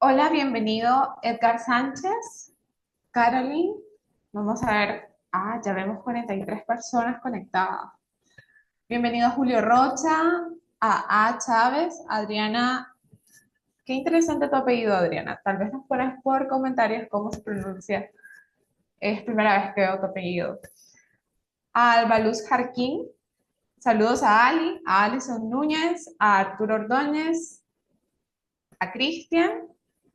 Hola, bienvenido Edgar Sánchez, Caroline. Vamos a ver. Ya vemos 43 personas conectadas. Bienvenido Julio Rocha, a Chávez, Adriana. Qué interesante tu apellido, Adriana. Tal vez nos pones por comentarios cómo se pronuncia. Es primera vez que veo tu apellido. A Albaluz Jarquín. Saludos a Ali, a Alison Núñez, a Arturo Ordóñez, a Cristian,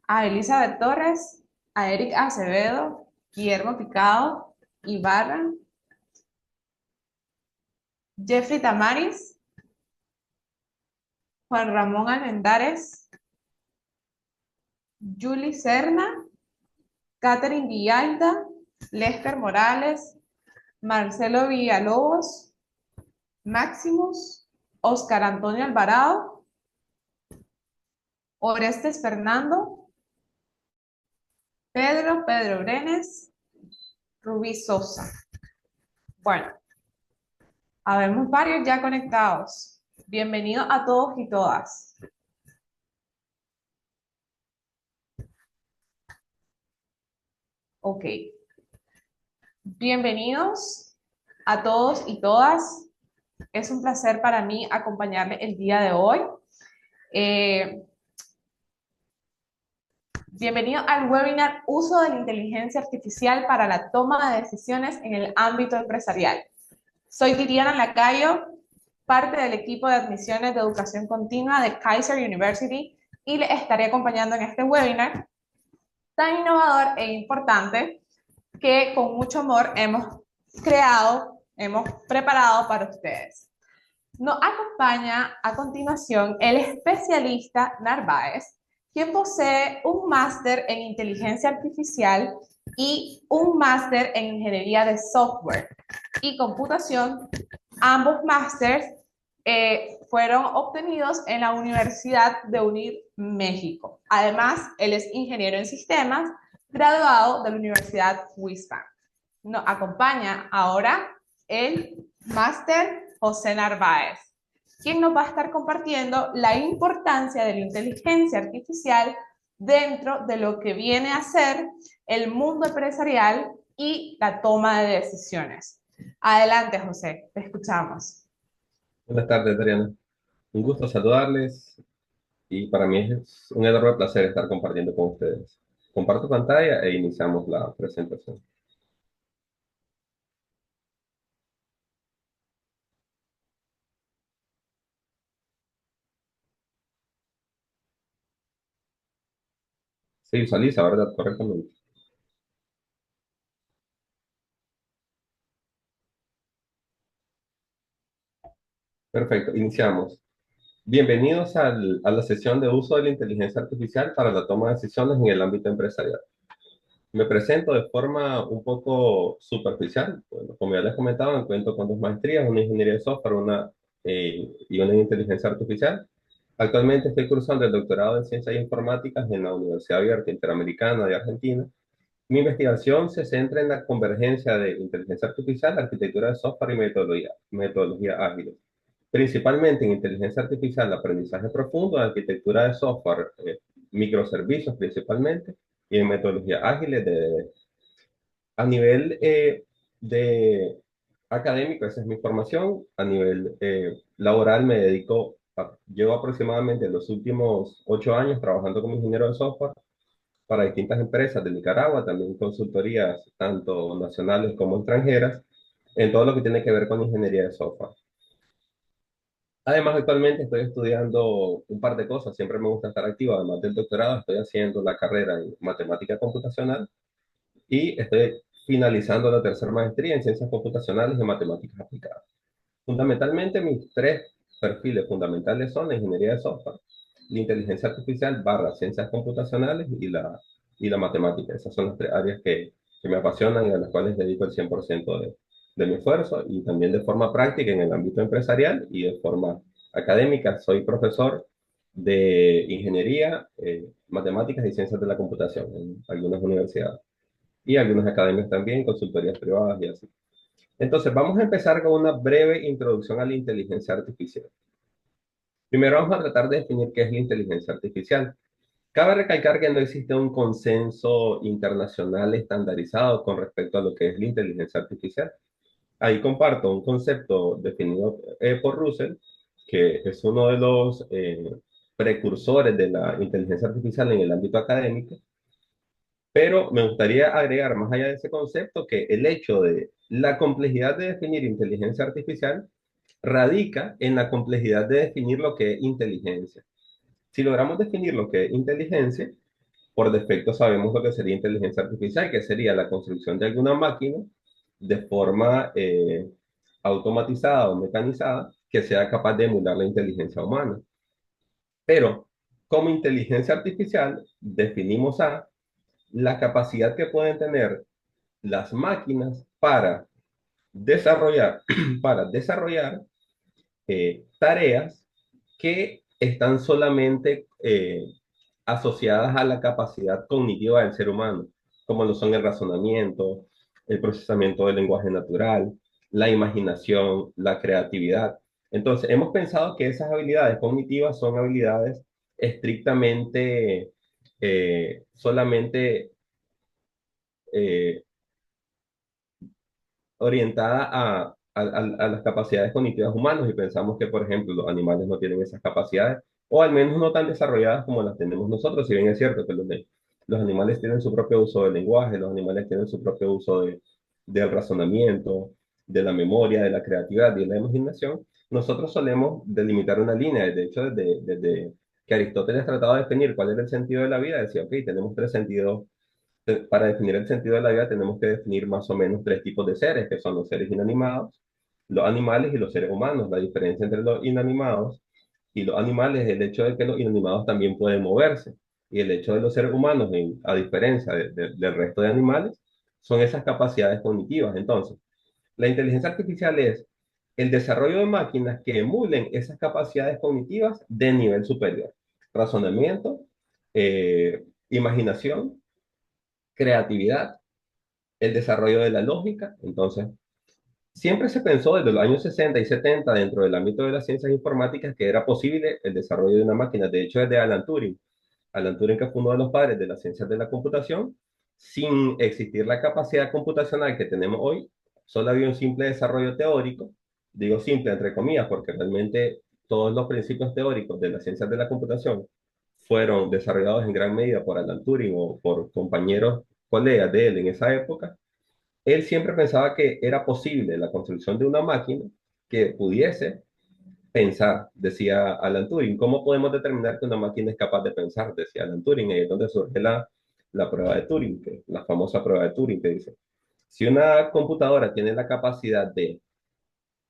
a Elizabeth Torres, a Eric Acevedo, Guillermo Picado, Ibarra, Jeffrey Tamaris, Juan Ramón Almendares, Julie Serna, Catherine Villalda, Lester Morales, Marcelo Villalobos, Maximus, Oscar Antonio Alvarado, Orestes Fernando, Pedro Brenes, Rubí Sosa. Bueno, habemos varios ya conectados. Bienvenidos a todos y todas. Ok. Bienvenidos a todos y todas. Es un placer para mí acompañarles el día de hoy. Eh, Bienvenido al webinar Uso de la inteligencia artificial para la toma de decisiones en el ámbito empresarial. Soy Liliana Lacayo, parte del equipo de admisiones de educación continua de Kaiser University y les estaré acompañando en este webinar tan innovador e importante que con mucho amor hemos creado, hemos preparado para ustedes. Nos acompaña a continuación el especialista Narváez, quien posee un máster en inteligencia artificial y un máster en ingeniería de software y computación. Ambos másters fueron obtenidos en la Universidad de UNIR, México. Además, él es ingeniero en sistemas, graduado de la Universidad Wisconsin. Nos acompaña ahora el máster José Narváez, quien nos va a estar compartiendo la importancia de la inteligencia artificial dentro de lo que viene a ser el mundo empresarial y la toma de decisiones. Adelante, José, te escuchamos. Buenas tardes, Adriana. Un gusto saludarles y para mí es un enorme placer estar compartiendo con ustedes. Comparto pantalla e iniciamos la presentación. Se visualiza, ¿verdad? Correctamente. Perfecto, iniciamos. Bienvenidos a la sesión de uso de la inteligencia artificial para la toma de decisiones en el ámbito empresarial. Me presento de forma un poco superficial. Bueno, como ya les comentaba, me cuento con dos maestrías, una en ingeniería de software y una en inteligencia artificial. Actualmente estoy cursando el doctorado en ciencias informáticas en la Universidad Abierta Interamericana de Argentina. Mi investigación se centra en la convergencia de inteligencia artificial, arquitectura de software y metodología ágiles. Principalmente en inteligencia artificial, aprendizaje profundo, arquitectura de software, microservicios principalmente, y en metodología ágiles a nivel de académico, esa es mi formación. A nivel laboral me dedico Llevo aproximadamente los últimos 8 años trabajando como ingeniero de software para distintas empresas de Nicaragua, también consultorías tanto nacionales como extranjeras, en todo lo que tiene que ver con ingeniería de software. Además, actualmente estoy estudiando un par de cosas, siempre me gusta estar activo, además del doctorado, estoy haciendo la carrera en matemática computacional y estoy finalizando la tercera maestría en ciencias computacionales y matemáticas aplicadas. Fundamentalmente, mis tres perfiles fundamentales son la ingeniería de software, la inteligencia artificial barra ciencias computacionales y la matemática. Esas son las tres áreas que me apasionan y a las cuales dedico el 100% de mi esfuerzo y también de forma práctica en el ámbito empresarial y de forma académica. Soy profesor de ingeniería, matemáticas y ciencias de la computación en algunas universidades y algunas academias también, consultorías privadas y así. Entonces, vamos a empezar con una breve introducción a la inteligencia artificial. Primero vamos a tratar de definir qué es la inteligencia artificial. Cabe recalcar que no existe un consenso internacional estandarizado con respecto a lo que es la inteligencia artificial. Ahí comparto un concepto definido por Russell, que es uno de los precursores de la inteligencia artificial en el ámbito académico, pero me gustaría agregar más allá de ese concepto que el hecho de la complejidad de definir inteligencia artificial radica en la complejidad de definir lo que es inteligencia. Si logramos definir lo que es inteligencia, por defecto sabemos lo que sería inteligencia artificial, que sería la construcción de alguna máquina de forma automatizada o mecanizada que sea capaz de emular la inteligencia humana. Pero como inteligencia artificial definimos a la capacidad que pueden tener las máquinas desarrollar, para desarrollar tareas que están solamente asociadas a la capacidad cognitiva del ser humano, como lo son el razonamiento, el procesamiento del lenguaje natural, la imaginación, la creatividad. Entonces, hemos pensado que esas habilidades cognitivas son habilidades estrictamente, solamente eh, orientada a las capacidades cognitivas humanas y pensamos que, por ejemplo, los animales no tienen esas capacidades o al menos no tan desarrolladas como las tenemos nosotros, si bien es cierto que los animales tienen su propio uso del lenguaje, los animales tienen su propio uso del razonamiento, de la memoria, de la creatividad y de la imaginación, nosotros solemos delimitar una línea. De hecho, desde que Aristóteles trataba de definir cuál era el sentido de la vida, decía, ok, tenemos tres sentidos para definir el sentido de la vida tenemos que definir más o menos tres tipos de seres, que son los seres inanimados, los animales y los seres humanos. La diferencia entre los inanimados y los animales es el hecho de que los inanimados también pueden moverse. Y el hecho de los seres humanos, a diferencia del resto de animales, son esas capacidades cognitivas. Entonces, la inteligencia artificial es el desarrollo de máquinas que emulen esas capacidades cognitivas de nivel superior. Razonamiento, imaginación, creatividad, el desarrollo de la lógica. Entonces, siempre se pensó desde los años 60 y 70 dentro del ámbito de las ciencias informáticas que era posible el desarrollo de una máquina. De hecho, desde Alan Turing. Alan Turing, que fue uno de los padres de las ciencias de la computación, sin existir la capacidad computacional que tenemos hoy, solo había un simple desarrollo teórico, digo simple entre comillas, porque realmente todos los principios teóricos de las ciencias de la computación fueron desarrollados en gran medida por Alan Turing o por compañeros, colegas de él en esa época. Él siempre pensaba que era posible la construcción de una máquina que pudiese pensar, decía Alan Turing. ¿Cómo podemos determinar que una máquina es capaz de pensar? Decía Alan Turing. Ahí es donde surge la prueba de Turing, la famosa prueba de Turing que dice, si una computadora tiene la capacidad de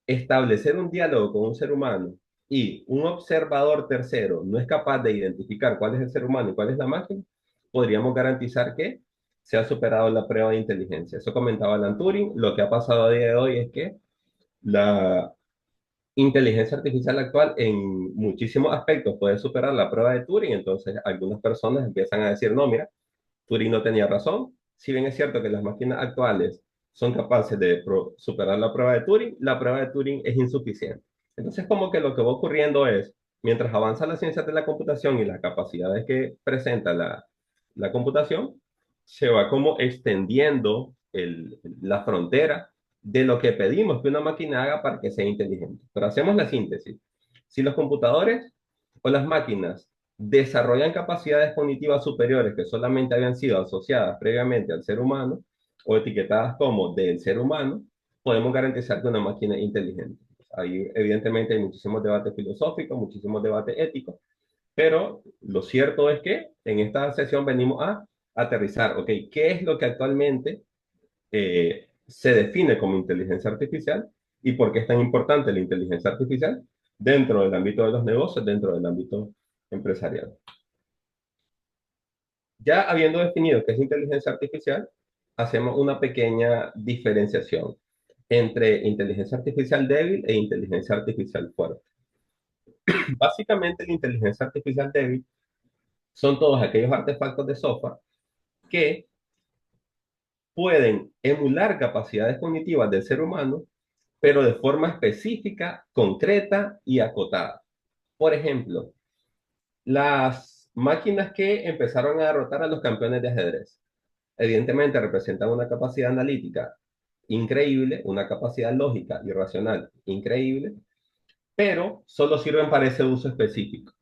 establecer un diálogo con un ser humano y un observador tercero no es capaz de identificar cuál es el ser humano y cuál es la máquina, podríamos garantizar que se ha superado la prueba de inteligencia. Eso comentaba Alan Turing. Lo que ha pasado a día de hoy es que la inteligencia artificial actual en muchísimos aspectos puede superar la prueba de Turing. Entonces, algunas personas empiezan a decir, no, mira, Turing no tenía razón. Si bien es cierto que las máquinas actuales son capaces de superar la prueba de Turing, la prueba de Turing es insuficiente. Entonces, como que lo que va ocurriendo es, mientras avanza la ciencia de la computación y las capacidades que presenta la computación, se va como extendiendo la frontera de lo que pedimos que una máquina haga para que sea inteligente. Pero hacemos la síntesis. Si los computadores o las máquinas desarrollan capacidades cognitivas superiores que solamente habían sido asociadas previamente al ser humano o etiquetadas como del ser humano, podemos garantizar que una máquina es inteligente. Ahí, evidentemente, hay muchísimos debates filosóficos, muchísimos debates éticos, pero lo cierto es que en esta sesión venimos a aterrizar, ¿ok? ¿Qué es lo que actualmente se define como inteligencia artificial y por qué es tan importante la inteligencia artificial dentro del ámbito de los negocios, dentro del ámbito empresarial? Ya habiendo definido qué es inteligencia artificial, hacemos una pequeña diferenciación entre inteligencia artificial débil e inteligencia artificial fuerte. Básicamente, la inteligencia artificial débil son todos aquellos artefactos de software que pueden emular capacidades cognitivas del ser humano, pero de forma específica, concreta y acotada. Por ejemplo, las máquinas que empezaron a derrotar a los campeones de ajedrez. Evidentemente representan una capacidad analítica increíble, una capacidad lógica y racional increíble, pero solo sirven para ese uso específico.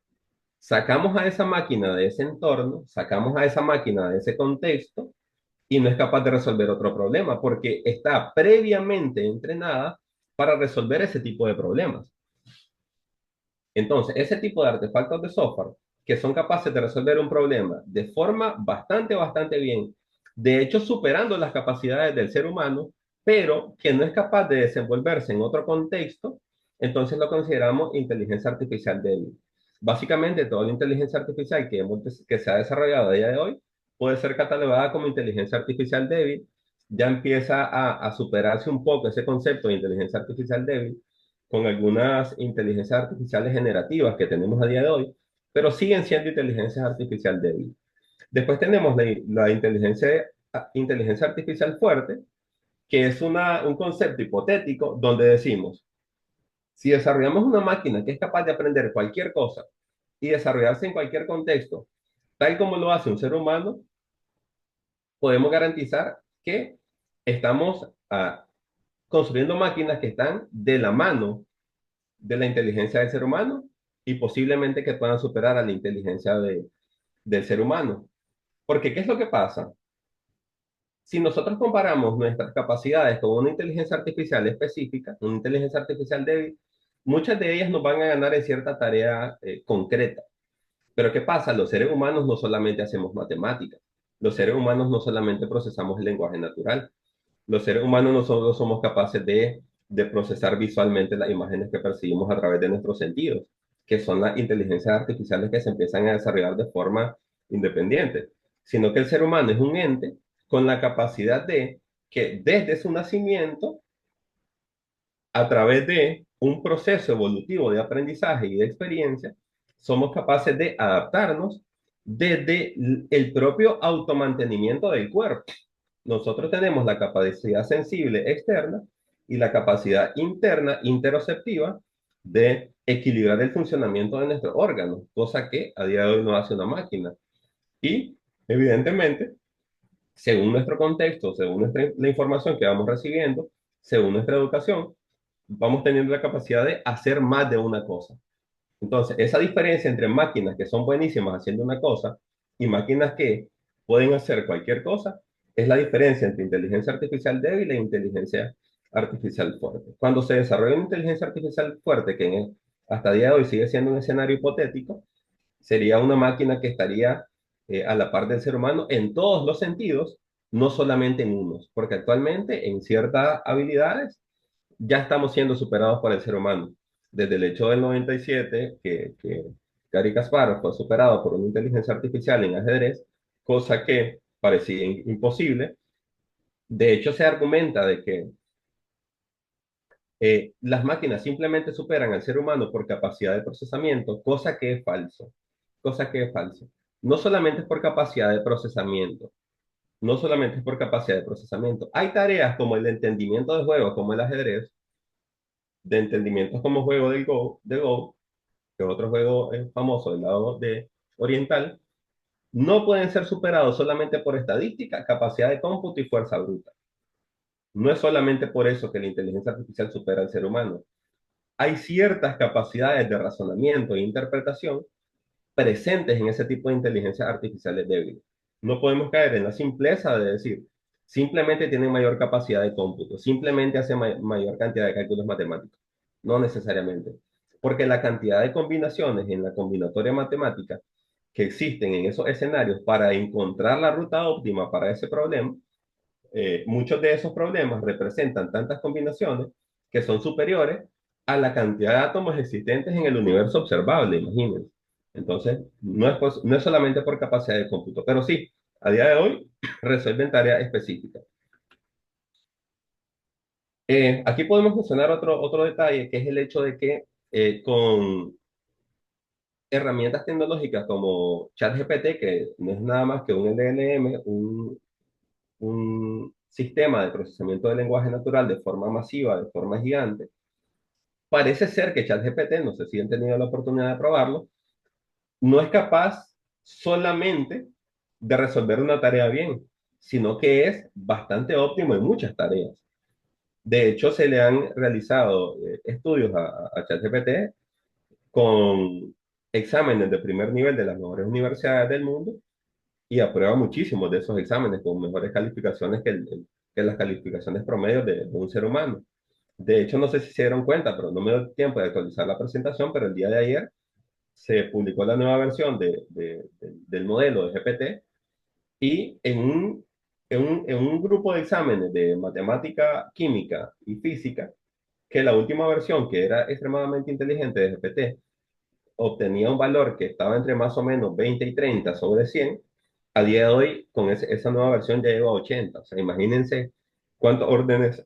Sacamos a esa máquina de ese entorno, sacamos a esa máquina de ese contexto y no es capaz de resolver otro problema porque está previamente entrenada para resolver ese tipo de problemas. Entonces, ese tipo de artefactos de software que son capaces de resolver un problema de forma bastante bien, de hecho superando las capacidades del ser humano, pero que no es capaz de desenvolverse en otro contexto, entonces lo consideramos inteligencia artificial débil. Básicamente, toda la inteligencia artificial que se ha desarrollado a día de hoy puede ser catalogada como inteligencia artificial débil. Ya empieza a superarse un poco ese concepto de inteligencia artificial débil con algunas inteligencias artificiales generativas que tenemos a día de hoy, pero siguen siendo inteligencias artificiales débiles. Después tenemos la inteligencia artificial fuerte, que es un concepto hipotético donde decimos, si desarrollamos una máquina que es capaz de aprender cualquier cosa y desarrollarse en cualquier contexto, tal como lo hace un ser humano, podemos garantizar que estamos construyendo máquinas que están de la mano de la inteligencia del ser humano y posiblemente que puedan superar a la inteligencia del ser humano. Porque, ¿qué es lo que pasa? Si nosotros comparamos nuestras capacidades con una inteligencia artificial específica, una inteligencia artificial débil, muchas de ellas nos van a ganar en cierta tarea concreta. Pero ¿qué pasa? Los seres humanos no solamente hacemos matemáticas, los seres humanos no solamente procesamos el lenguaje natural, los seres humanos no solo somos capaces de procesar visualmente las imágenes que percibimos a través de nuestros sentidos, que son las inteligencias artificiales que se empiezan a desarrollar de forma independiente, sino que el ser humano es un ente con la capacidad de que desde su nacimiento, a través de un proceso evolutivo de aprendizaje y de experiencia, somos capaces de adaptarnos desde el propio automantenimiento del cuerpo. Nosotros tenemos la capacidad sensible externa y la capacidad interna interoceptiva de equilibrar el funcionamiento de nuestros órganos, cosa que a día de hoy no hace una máquina. Y evidentemente, según nuestro contexto, según la información que vamos recibiendo, según nuestra educación, vamos teniendo la capacidad de hacer más de una cosa. Entonces, esa diferencia entre máquinas que son buenísimas haciendo una cosa y máquinas que pueden hacer cualquier cosa es la diferencia entre inteligencia artificial débil e inteligencia artificial fuerte. Cuando se desarrolla una inteligencia artificial fuerte, que hasta el día de hoy sigue siendo un escenario hipotético, sería una máquina que estaría a la par del ser humano en todos los sentidos, no solamente en unos, porque actualmente en ciertas habilidades ya estamos siendo superados por el ser humano. Desde el hecho del 97, que Gary Kasparov fue superado por una inteligencia artificial en ajedrez, cosa que parecía imposible. De hecho, se argumenta de que las máquinas simplemente superan al ser humano por capacidad de procesamiento, cosa que es falso. Cosa que es falso. No solamente es por capacidad de procesamiento, no solamente es por capacidad de procesamiento. Hay tareas como el entendimiento de juegos, como el ajedrez, de entendimientos como juego de Go, que es otro juego famoso del lado de oriental, no pueden ser superados solamente por estadística, capacidad de cómputo y fuerza bruta. No es solamente por eso que la inteligencia artificial supera al ser humano. hay ciertas capacidades de razonamiento e interpretación presentes en ese tipo de inteligencias artificiales débiles. No podemos caer en la simpleza de decir, simplemente tienen mayor capacidad de cómputo, simplemente hacen mayor cantidad de cálculos matemáticos. No necesariamente. Porque la cantidad de combinaciones en la combinatoria matemática que existen en esos escenarios para encontrar la ruta óptima para ese problema, muchos de esos problemas representan tantas combinaciones que son superiores a la cantidad de átomos existentes en el universo observable, imagínense. Entonces, no es solamente por capacidad de cómputo, pero sí, a día de hoy resuelven tareas específicas. Aquí podemos mencionar otro detalle, que es el hecho de que con herramientas tecnológicas como ChatGPT, que no es nada más que un LLM, un sistema de procesamiento de lenguaje natural de forma masiva, de forma gigante, parece ser que ChatGPT, no sé si han tenido la oportunidad de probarlo, no es capaz solamente de resolver una tarea bien, sino que es bastante óptimo en muchas tareas. De hecho, se le han realizado estudios a ChatGPT con exámenes de primer nivel de las mejores universidades del mundo y aprueba muchísimos de esos exámenes con mejores calificaciones que las calificaciones promedios de un ser humano. De hecho, no sé si se dieron cuenta, pero no me dio tiempo de actualizar la presentación, pero el día de ayer se publicó la nueva versión del modelo de GPT y en un grupo de exámenes de matemática, química y física, que la última versión, que era extremadamente inteligente de GPT, obtenía un valor que estaba entre más o menos 20 y 30 sobre 100. A día de hoy, con esa nueva versión ya llegó a 80. O sea, imagínense cuántos órdenes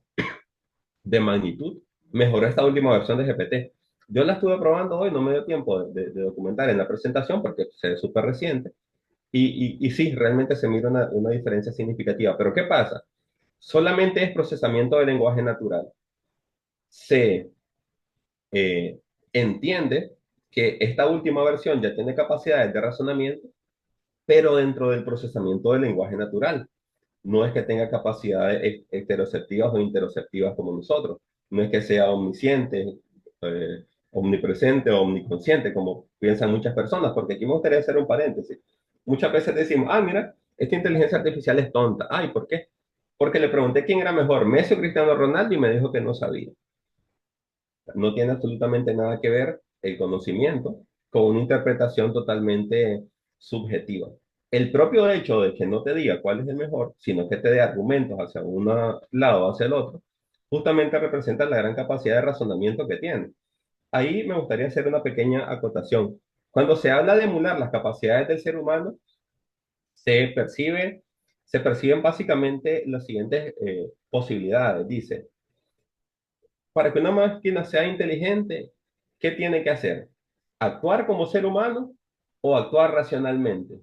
de magnitud mejoró esta última versión de GPT. Yo la estuve probando hoy, no me dio tiempo de documentar en la presentación porque se ve súper reciente. Y sí, realmente se mira una diferencia significativa. Pero ¿qué pasa? Solamente es procesamiento de lenguaje natural. Se entiende que esta última versión ya tiene capacidades de razonamiento, pero dentro del procesamiento del lenguaje natural. No es que tenga capacidades heteroceptivas o interoceptivas como nosotros. No es que sea omnisciente, omnipresente o omniconsciente, como piensan muchas personas, porque aquí me gustaría hacer un paréntesis. Muchas veces decimos, mira, esta inteligencia artificial es tonta. Ay, ¿por qué? Porque le pregunté quién era mejor, Messi o Cristiano Ronaldo, y me dijo que no sabía. No tiene absolutamente nada que ver el conocimiento con una interpretación totalmente subjetiva. El propio hecho de que no te diga cuál es el mejor, sino que te dé argumentos hacia un lado o hacia el otro, justamente representa la gran capacidad de razonamiento que tiene. Ahí me gustaría hacer una pequeña acotación. Cuando se habla de emular las capacidades del ser humano, se percibe, se perciben básicamente las siguientes posibilidades. Dice, para que una máquina sea inteligente, ¿qué tiene que hacer? ¿Actuar como ser humano o actuar racionalmente?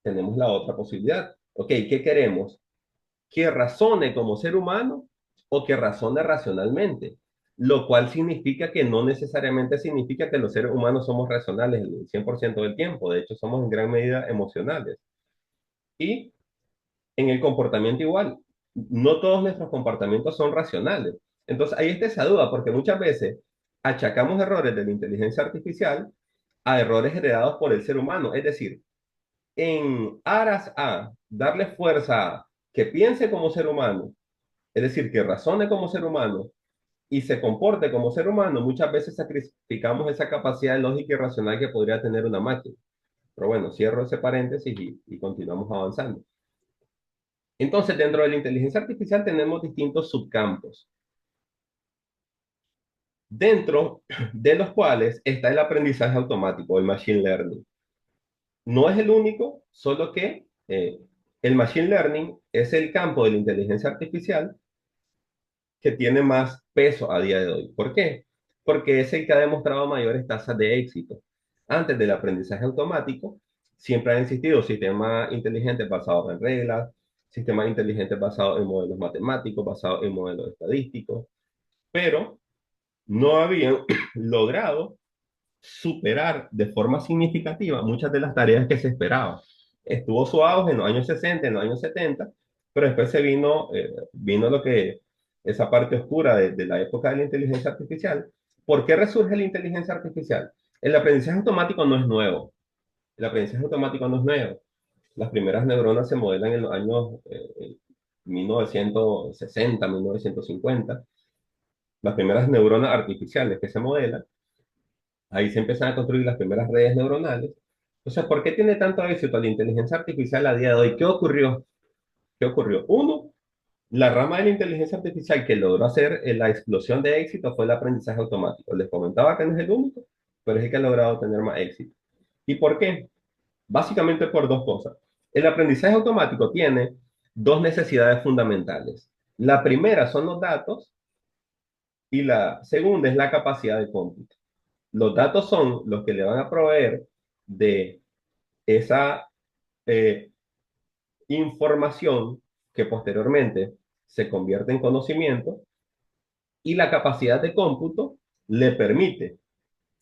Tenemos la otra posibilidad. Ok, ¿qué queremos? ¿Que razone como ser humano o que razone racionalmente? Lo cual significa que no necesariamente significa que los seres humanos somos racionales el 100% del tiempo. De hecho, somos en gran medida emocionales. Y en el comportamiento igual. No todos nuestros comportamientos son racionales. Entonces, ahí está esa duda, porque muchas veces achacamos errores de la inteligencia artificial a errores heredados por el ser humano. Es decir, en aras a darle fuerza a que piense como ser humano, es decir, que razone como ser humano y se comporte como ser humano, muchas veces sacrificamos esa capacidad lógica y racional que podría tener una máquina. Pero bueno, cierro ese paréntesis y continuamos avanzando. Entonces, dentro de la inteligencia artificial tenemos distintos subcampos, dentro de los cuales está el aprendizaje automático, el machine learning. No es el único, solo que el machine learning es el campo de la inteligencia artificial que tiene más peso a día de hoy. ¿Por qué? Porque es el que ha demostrado mayores tasas de éxito. Antes del aprendizaje automático, siempre han existido sistemas inteligentes basados en reglas, sistemas inteligentes basados en modelos matemáticos, basados en modelos estadísticos, pero no habían logrado superar de forma significativa muchas de las tareas que se esperaban. Estuvo su auge en los años 60, en los años 70, pero después vino lo que esa parte oscura de la época de la inteligencia artificial. ¿Por qué resurge la inteligencia artificial? El aprendizaje automático no es nuevo. El aprendizaje automático no es nuevo. Las primeras neuronas se modelan en los años 1960, 1950. Las primeras neuronas artificiales que se modelan, ahí se empiezan a construir las primeras redes neuronales. O sea, ¿por qué tiene tanto éxito la inteligencia artificial a día de hoy? ¿Qué ocurrió? ¿Qué ocurrió? Uno, la rama de la inteligencia artificial que logró hacer la explosión de éxito fue el aprendizaje automático. Les comentaba que no es el único, pero es el que ha logrado tener más éxito. ¿Y por qué? Básicamente por dos cosas. El aprendizaje automático tiene dos necesidades fundamentales. La primera son los datos y la segunda es la capacidad de cómputo. Los datos son los que le van a proveer de esa eh, información que posteriormente se convierte en conocimiento, y la capacidad de cómputo le permite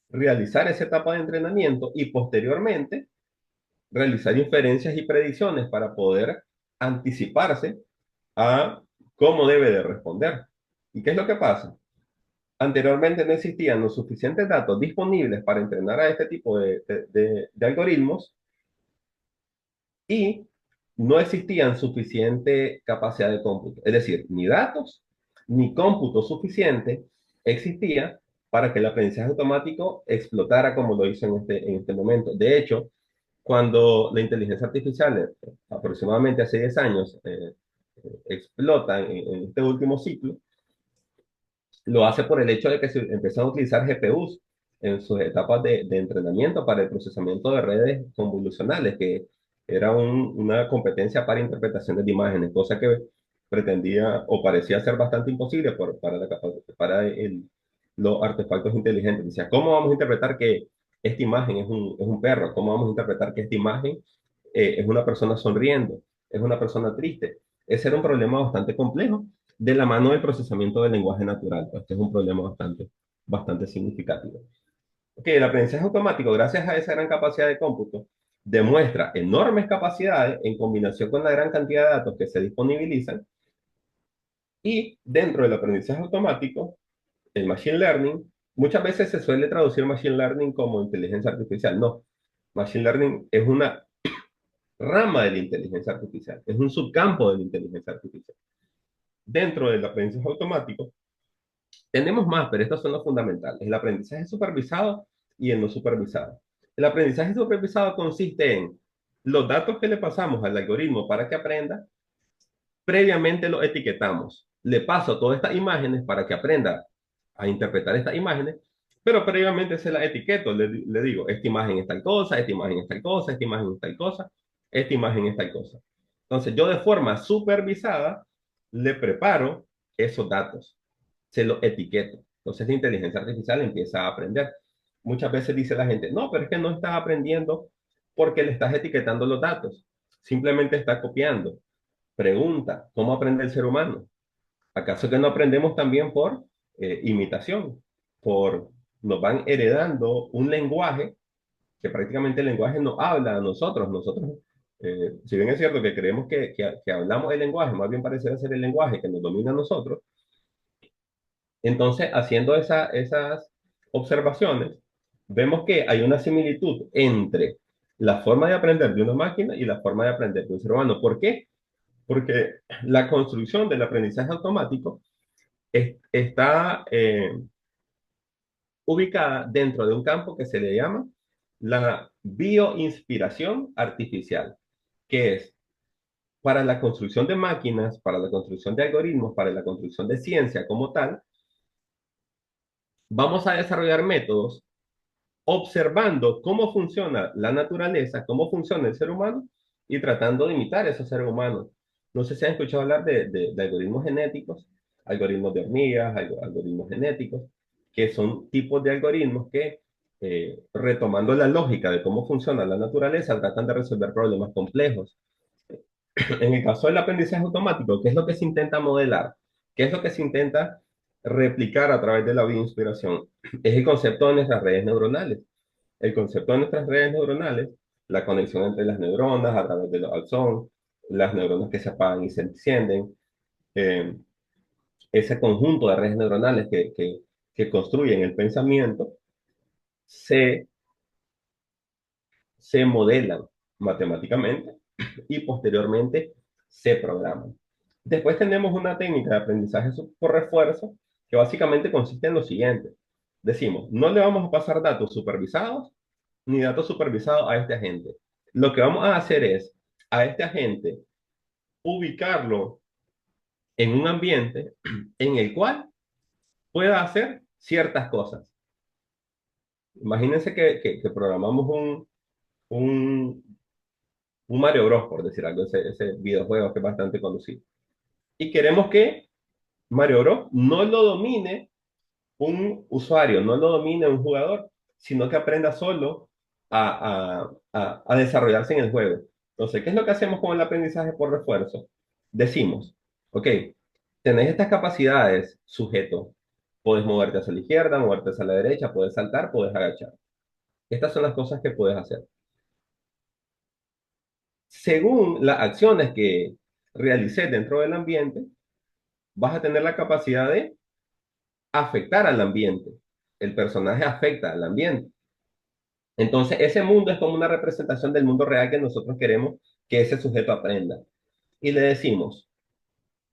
realizar esa etapa de entrenamiento y posteriormente realizar inferencias y predicciones para poder anticiparse a cómo debe de responder. ¿Y qué es lo que pasa? Anteriormente no existían los suficientes datos disponibles para entrenar a este tipo de algoritmos, y no existían suficiente capacidad de cómputo. Es decir, ni datos ni cómputo suficiente existía para que el aprendizaje automático explotara como lo hizo en este momento. De hecho, cuando la inteligencia artificial, aproximadamente hace 10 años, explota en este último ciclo, lo hace por el hecho de que se empiezan a utilizar GPUs en sus etapas de entrenamiento para el procesamiento de redes convolucionales, que era una competencia para interpretaciones de imágenes, cosa que pretendía o parecía ser bastante imposible para los artefactos inteligentes. Decía, ¿cómo vamos a interpretar que esta imagen es un perro? ¿Cómo vamos a interpretar que esta imagen es una persona sonriendo? ¿Es una persona triste? Ese era un problema bastante complejo de la mano del procesamiento del lenguaje natural. Este es un problema bastante significativo. Okay, el aprendizaje automático, gracias a esa gran capacidad de cómputo, demuestra enormes capacidades en combinación con la gran cantidad de datos que se disponibilizan. Y dentro del aprendizaje automático, el machine learning, muchas veces se suele traducir machine learning como inteligencia artificial. No, machine learning es una rama de la inteligencia artificial, es un subcampo de la inteligencia artificial. Dentro del aprendizaje automático, tenemos más, pero estos son los fundamentales: el aprendizaje supervisado y el no supervisado. El aprendizaje supervisado consiste en los datos que le pasamos al algoritmo para que aprenda, previamente los etiquetamos. Le paso todas estas imágenes para que aprenda a interpretar estas imágenes, pero previamente se las etiqueto. Le digo, esta imagen es tal cosa, esta imagen es tal cosa, esta imagen es tal cosa, esta imagen es tal cosa. Entonces yo de forma supervisada le preparo esos datos, se los etiqueto. Entonces la inteligencia artificial empieza a aprender. Muchas veces dice la gente, no, pero es que no está aprendiendo porque le estás etiquetando los datos. Simplemente está copiando. Pregunta, ¿cómo aprende el ser humano? ¿Acaso que no aprendemos también por imitación? Nos van heredando un lenguaje que prácticamente el lenguaje nos habla a nosotros. Nosotros, si bien es cierto que creemos que hablamos el lenguaje, más bien parece ser el lenguaje que nos domina a nosotros. Entonces, haciendo esas observaciones, vemos que hay una similitud entre la forma de aprender de una máquina y la forma de aprender de un ser humano. ¿Por qué? Porque la construcción del aprendizaje automático está ubicada dentro de un campo que se le llama la bioinspiración artificial, que es para la construcción de máquinas, para la construcción de algoritmos, para la construcción de ciencia como tal. Vamos a desarrollar métodos observando cómo funciona la naturaleza, cómo funciona el ser humano, y tratando de imitar esos seres humanos. No sé si han escuchado hablar de algoritmos genéticos, algoritmos de hormigas, algoritmos genéticos, que son tipos de algoritmos que, retomando la lógica de cómo funciona la naturaleza, tratan de resolver problemas complejos. En el caso del aprendizaje automático, ¿qué es lo que se intenta modelar? ¿Qué es lo que se intenta replicar a través de la bioinspiración? Es el concepto de nuestras redes neuronales. El concepto de nuestras redes neuronales, la conexión entre las neuronas a través de los axones, las neuronas que se apagan y se encienden, eh, ese conjunto de redes neuronales que construyen el pensamiento, se, se modelan matemáticamente y posteriormente se programan. Después tenemos una técnica de aprendizaje por refuerzo que básicamente consiste en lo siguiente. Decimos, no le vamos a pasar datos supervisados ni datos supervisados a este agente. Lo que vamos a hacer es a este agente ubicarlo en un ambiente en el cual pueda hacer ciertas cosas. Imagínense que programamos un, un Mario Bros, por decir algo, ese videojuego que es bastante conocido. Y queremos que Mario Bros no lo domine un usuario, no lo domine un jugador, sino que aprenda solo a desarrollarse en el juego. Entonces, ¿qué es lo que hacemos con el aprendizaje por refuerzo? Decimos, ok, tenés estas capacidades, sujeto. Puedes moverte hacia la izquierda, moverte hacia la derecha, puedes saltar, puedes agachar. Estas son las cosas que puedes hacer. Según las acciones que realices dentro del ambiente, vas a tener la capacidad de afectar al ambiente. El personaje afecta al ambiente. Entonces, ese mundo es como una representación del mundo real que nosotros queremos que ese sujeto aprenda. Y le decimos,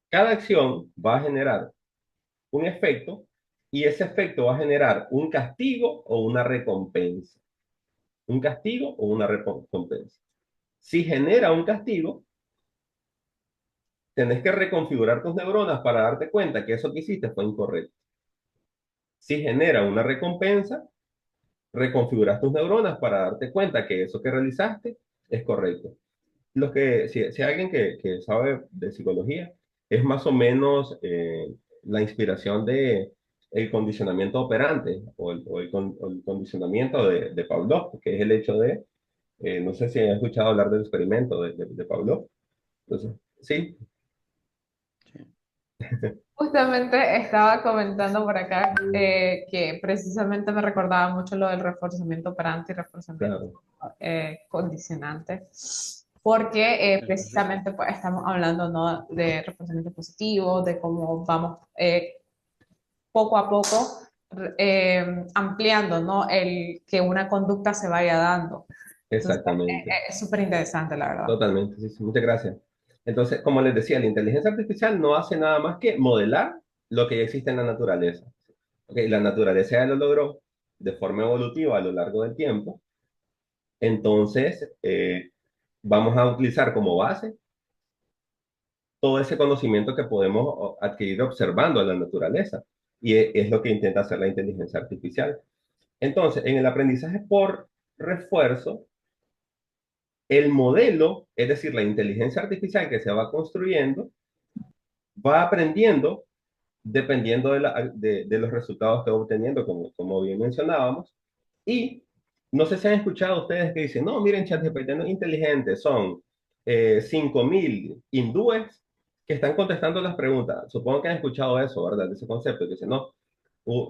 cada acción va a generar un efecto y ese efecto va a generar un castigo o una recompensa. Un castigo o una recompensa. Si genera un castigo, tenés que reconfigurar tus neuronas para darte cuenta que eso que hiciste fue incorrecto. Si genera una recompensa, reconfiguras tus neuronas para darte cuenta que eso que realizaste es correcto. Si hay alguien que sabe de psicología, es más o menos la inspiración de el condicionamiento operante o el condicionamiento de Pavlov, que es el hecho de, no sé si has escuchado hablar del experimento de Pavlov. Entonces, sí, Justamente estaba comentando por acá que precisamente me recordaba mucho lo del reforzamiento operante y reforzamiento claro, condicionante, porque precisamente pues, estamos hablando, ¿no?, de reforzamiento positivo, de cómo vamos poco a poco ampliando, ¿no?, el que una conducta se vaya dando. Entonces, exactamente. es súper interesante, la verdad. Totalmente, sí, sí, muchas gracias. Entonces, como les decía, la inteligencia artificial no hace nada más que modelar lo que ya existe en la naturaleza. Ok, la naturaleza ya lo logró de forma evolutiva a lo largo del tiempo. Entonces, vamos a utilizar como base todo ese conocimiento que podemos adquirir observando a la naturaleza. Y es lo que intenta hacer la inteligencia artificial. Entonces, en el aprendizaje por refuerzo, el modelo, es decir, la inteligencia artificial que se va construyendo, va aprendiendo dependiendo de los resultados que va obteniendo, como bien mencionábamos. Y no sé si han escuchado ustedes que dicen, no, miren, ChatGPT no es inteligente, son 5.000 hindúes que están contestando las preguntas. Supongo que han escuchado eso, ¿verdad? Ese concepto, que dicen, no,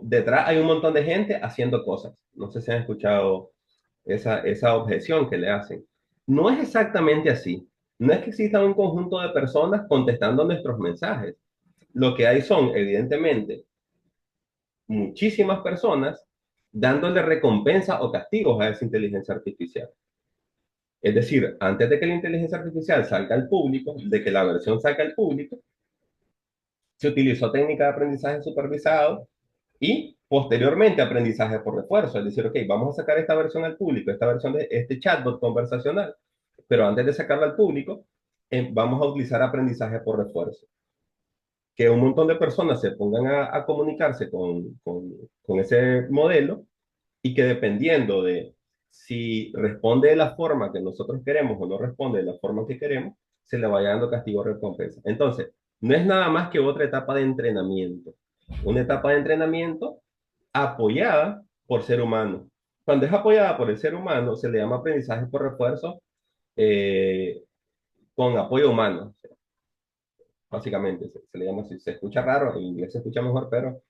detrás hay un montón de gente haciendo cosas. No sé si han escuchado esa objeción que le hacen. No es exactamente así. No es que exista un conjunto de personas contestando nuestros mensajes. Lo que hay son, evidentemente, muchísimas personas dándole recompensa o castigos a esa inteligencia artificial. Es decir, antes de que la inteligencia artificial salga al público, de que la versión salga al público, se utilizó técnica de aprendizaje supervisado y posteriormente aprendizaje por refuerzo. Es decir, ok, vamos a sacar esta versión al público, esta versión de este chatbot conversacional, pero antes de sacarla al público, vamos a utilizar aprendizaje por refuerzo. Que un montón de personas se pongan a comunicarse con ese modelo y que dependiendo de si responde de la forma que nosotros queremos o no responde de la forma que queremos, se le vaya dando castigo o recompensa. Entonces, no es nada más que otra etapa de entrenamiento. Una etapa de entrenamiento apoyada por ser humano. Cuando es apoyada por el ser humano, se le llama aprendizaje por refuerzo eh, con apoyo humano. Básicamente, se le llama así. Se escucha raro, en inglés se escucha mejor, pero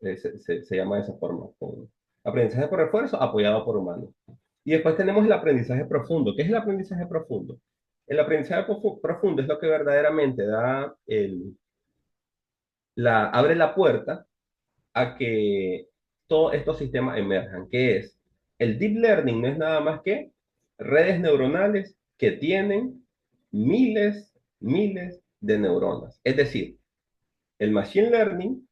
se llama de esa forma. Con aprendizaje por refuerzo apoyado por humanos. Y después tenemos el aprendizaje profundo. ¿Qué es el aprendizaje profundo? El aprendizaje profundo es lo que verdaderamente da abre la puerta a que todos estos sistemas emerjan, que es el deep learning no es nada más que redes neuronales que tienen miles de neuronas. Es decir, el machine learning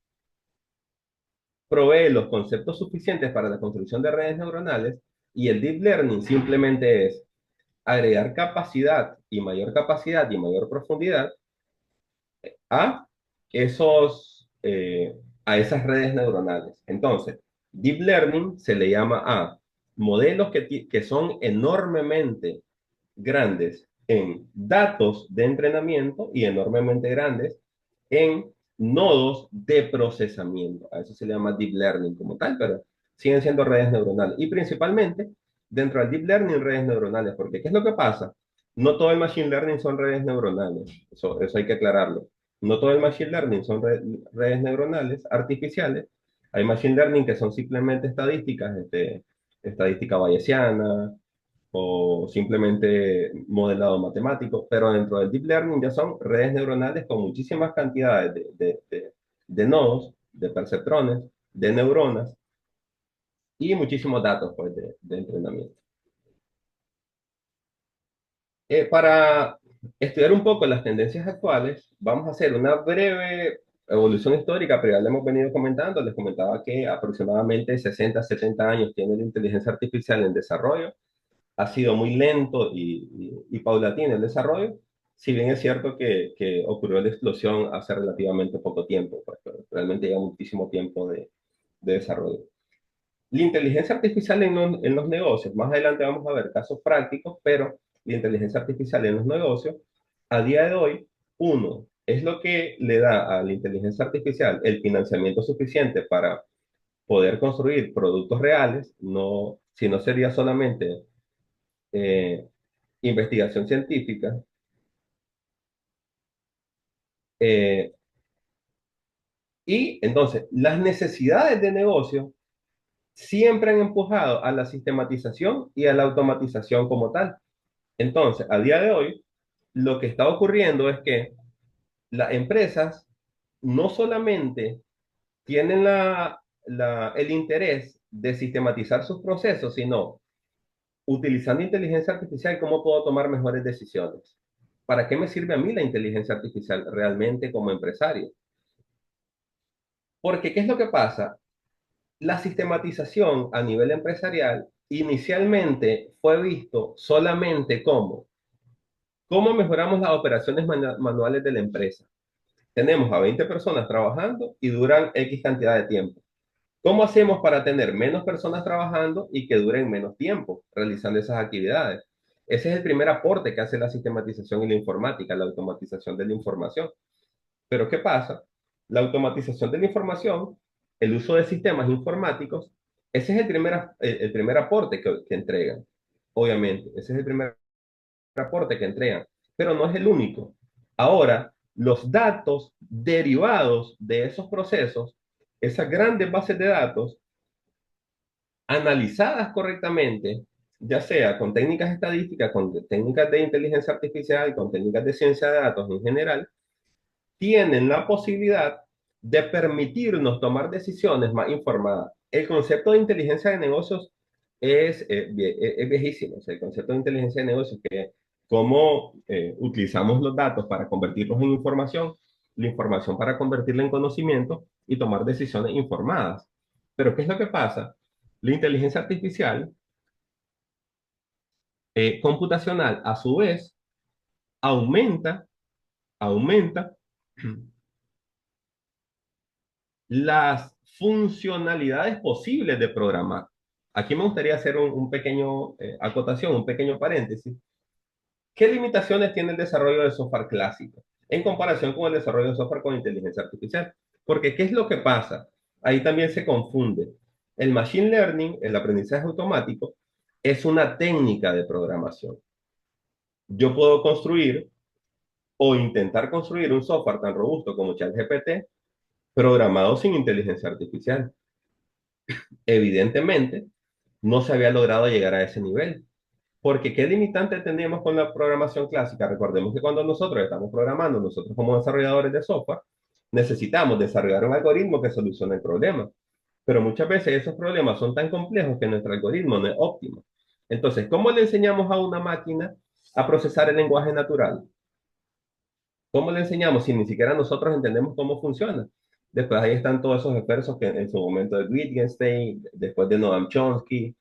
provee los conceptos suficientes para la construcción de redes neuronales y el deep learning simplemente es agregar capacidad y mayor profundidad a esos, a esas redes neuronales. Entonces, deep learning se le llama a modelos que son enormemente grandes en datos de entrenamiento y enormemente grandes en nodos de procesamiento. A eso se le llama deep learning como tal, pero siguen siendo redes neuronales. Y principalmente dentro del deep learning, redes neuronales, porque ¿qué es lo que pasa? No todo el machine learning son redes neuronales, eso hay que aclararlo. No todo el machine learning son redes neuronales artificiales. Hay machine learning que son simplemente estadísticas, estadística bayesiana, o simplemente modelado matemático, pero dentro del deep learning ya son redes neuronales con muchísimas cantidades de nodos, de perceptrones, de neuronas y muchísimos datos pues, de entrenamiento. Para estudiar un poco las tendencias actuales, vamos a hacer una breve evolución histórica, pero ya le hemos venido comentando, les comentaba que aproximadamente 60, 70 años tiene la inteligencia artificial en desarrollo. Ha sido muy lento y paulatino el desarrollo, si bien es cierto que ocurrió la explosión hace relativamente poco tiempo, pues, pero realmente lleva muchísimo tiempo de desarrollo. La inteligencia artificial en los negocios, más adelante vamos a ver casos prácticos, pero la inteligencia artificial en los negocios, a día de hoy, uno, es lo que le da a la inteligencia artificial el financiamiento suficiente para poder construir productos reales, no, si no sería solamente eh, investigación científica, eh, y entonces las necesidades de negocio siempre han empujado a la sistematización y a la automatización como tal. Entonces, a día de hoy, lo que está ocurriendo es que las empresas no solamente tienen el interés de sistematizar sus procesos, sino utilizando inteligencia artificial, ¿cómo puedo tomar mejores decisiones? ¿Para qué me sirve a mí la inteligencia artificial realmente como empresario? Porque, ¿qué es lo que pasa? La sistematización a nivel empresarial inicialmente fue visto solamente como cómo mejoramos las operaciones manuales de la empresa. Tenemos a 20 personas trabajando y duran X cantidad de tiempo. ¿Cómo hacemos para tener menos personas trabajando y que duren menos tiempo realizando esas actividades? Ese es el primer aporte que hace la sistematización y la informática, la automatización de la información. Pero ¿qué pasa? La automatización de la información, el uso de sistemas informáticos, ese es el primer aporte que entregan. Obviamente, ese es el primer aporte que entregan, pero no es el único. Ahora, los datos derivados de esos procesos, esas grandes bases de datos, analizadas correctamente, ya sea con técnicas estadísticas, con técnicas de inteligencia artificial, con técnicas de ciencia de datos en general, tienen la posibilidad de permitirnos tomar decisiones más informadas. El concepto de inteligencia de negocios es viejísimo. O sea, el concepto de inteligencia de negocios que cómo utilizamos los datos para convertirlos en información, la información para convertirla en conocimiento y tomar decisiones informadas. Pero ¿qué es lo que pasa? La inteligencia artificial computacional, a su vez, aumenta las funcionalidades posibles de programar. Aquí me gustaría hacer un pequeño acotación, un pequeño paréntesis. ¿Qué limitaciones tiene el desarrollo de software clásico en comparación con el desarrollo de software con inteligencia artificial? Porque ¿qué es lo que pasa? Ahí también se confunde. El machine learning, el aprendizaje automático, es una técnica de programación. Yo puedo construir o intentar construir un software tan robusto como ChatGPT programado sin inteligencia artificial. Evidentemente, no se había logrado llegar a ese nivel. Porque ¿qué limitante tenemos con la programación clásica? Recordemos que cuando nosotros estamos programando, nosotros como desarrolladores de software, necesitamos desarrollar un algoritmo que solucione el problema. Pero muchas veces esos problemas son tan complejos que nuestro algoritmo no es óptimo. Entonces, ¿cómo le enseñamos a una máquina a procesar el lenguaje natural? ¿Cómo le enseñamos si ni siquiera nosotros entendemos cómo funciona? Después ahí están todos esos esfuerzos que en su momento de Wittgenstein, después de Noam Chomsky,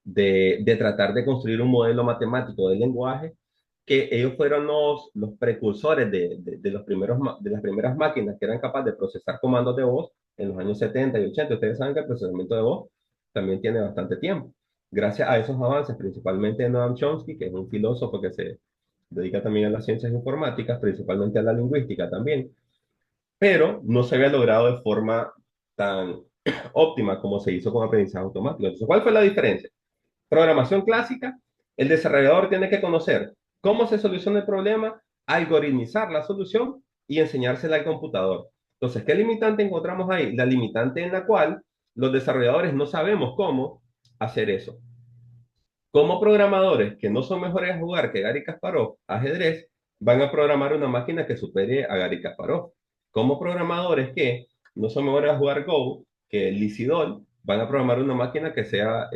de tratar de construir un modelo matemático del lenguaje, que ellos fueron los precursores de los primeros, de las primeras máquinas que eran capaces de procesar comandos de voz en los años 70 y 80. Ustedes saben que el procesamiento de voz también tiene bastante tiempo. Gracias a esos avances, principalmente de Noam Chomsky, que es un filósofo que se dedica también a las ciencias informáticas, principalmente a la lingüística también, pero no se había logrado de forma tan óptima como se hizo con aprendizaje automático. Entonces, ¿cuál fue la diferencia? Programación clásica, el desarrollador tiene que conocer cómo se soluciona el problema, algoritmizar la solución y enseñársela al computador. Entonces, ¿qué limitante encontramos ahí? La limitante en la cual los desarrolladores no sabemos cómo hacer eso. Como programadores que no son mejores a jugar que Gary Kasparov, ajedrez, van a programar una máquina que supere a Gary Kasparov. Como programadores que no son mejores a jugar Go que Lisidol, van a programar una máquina que sea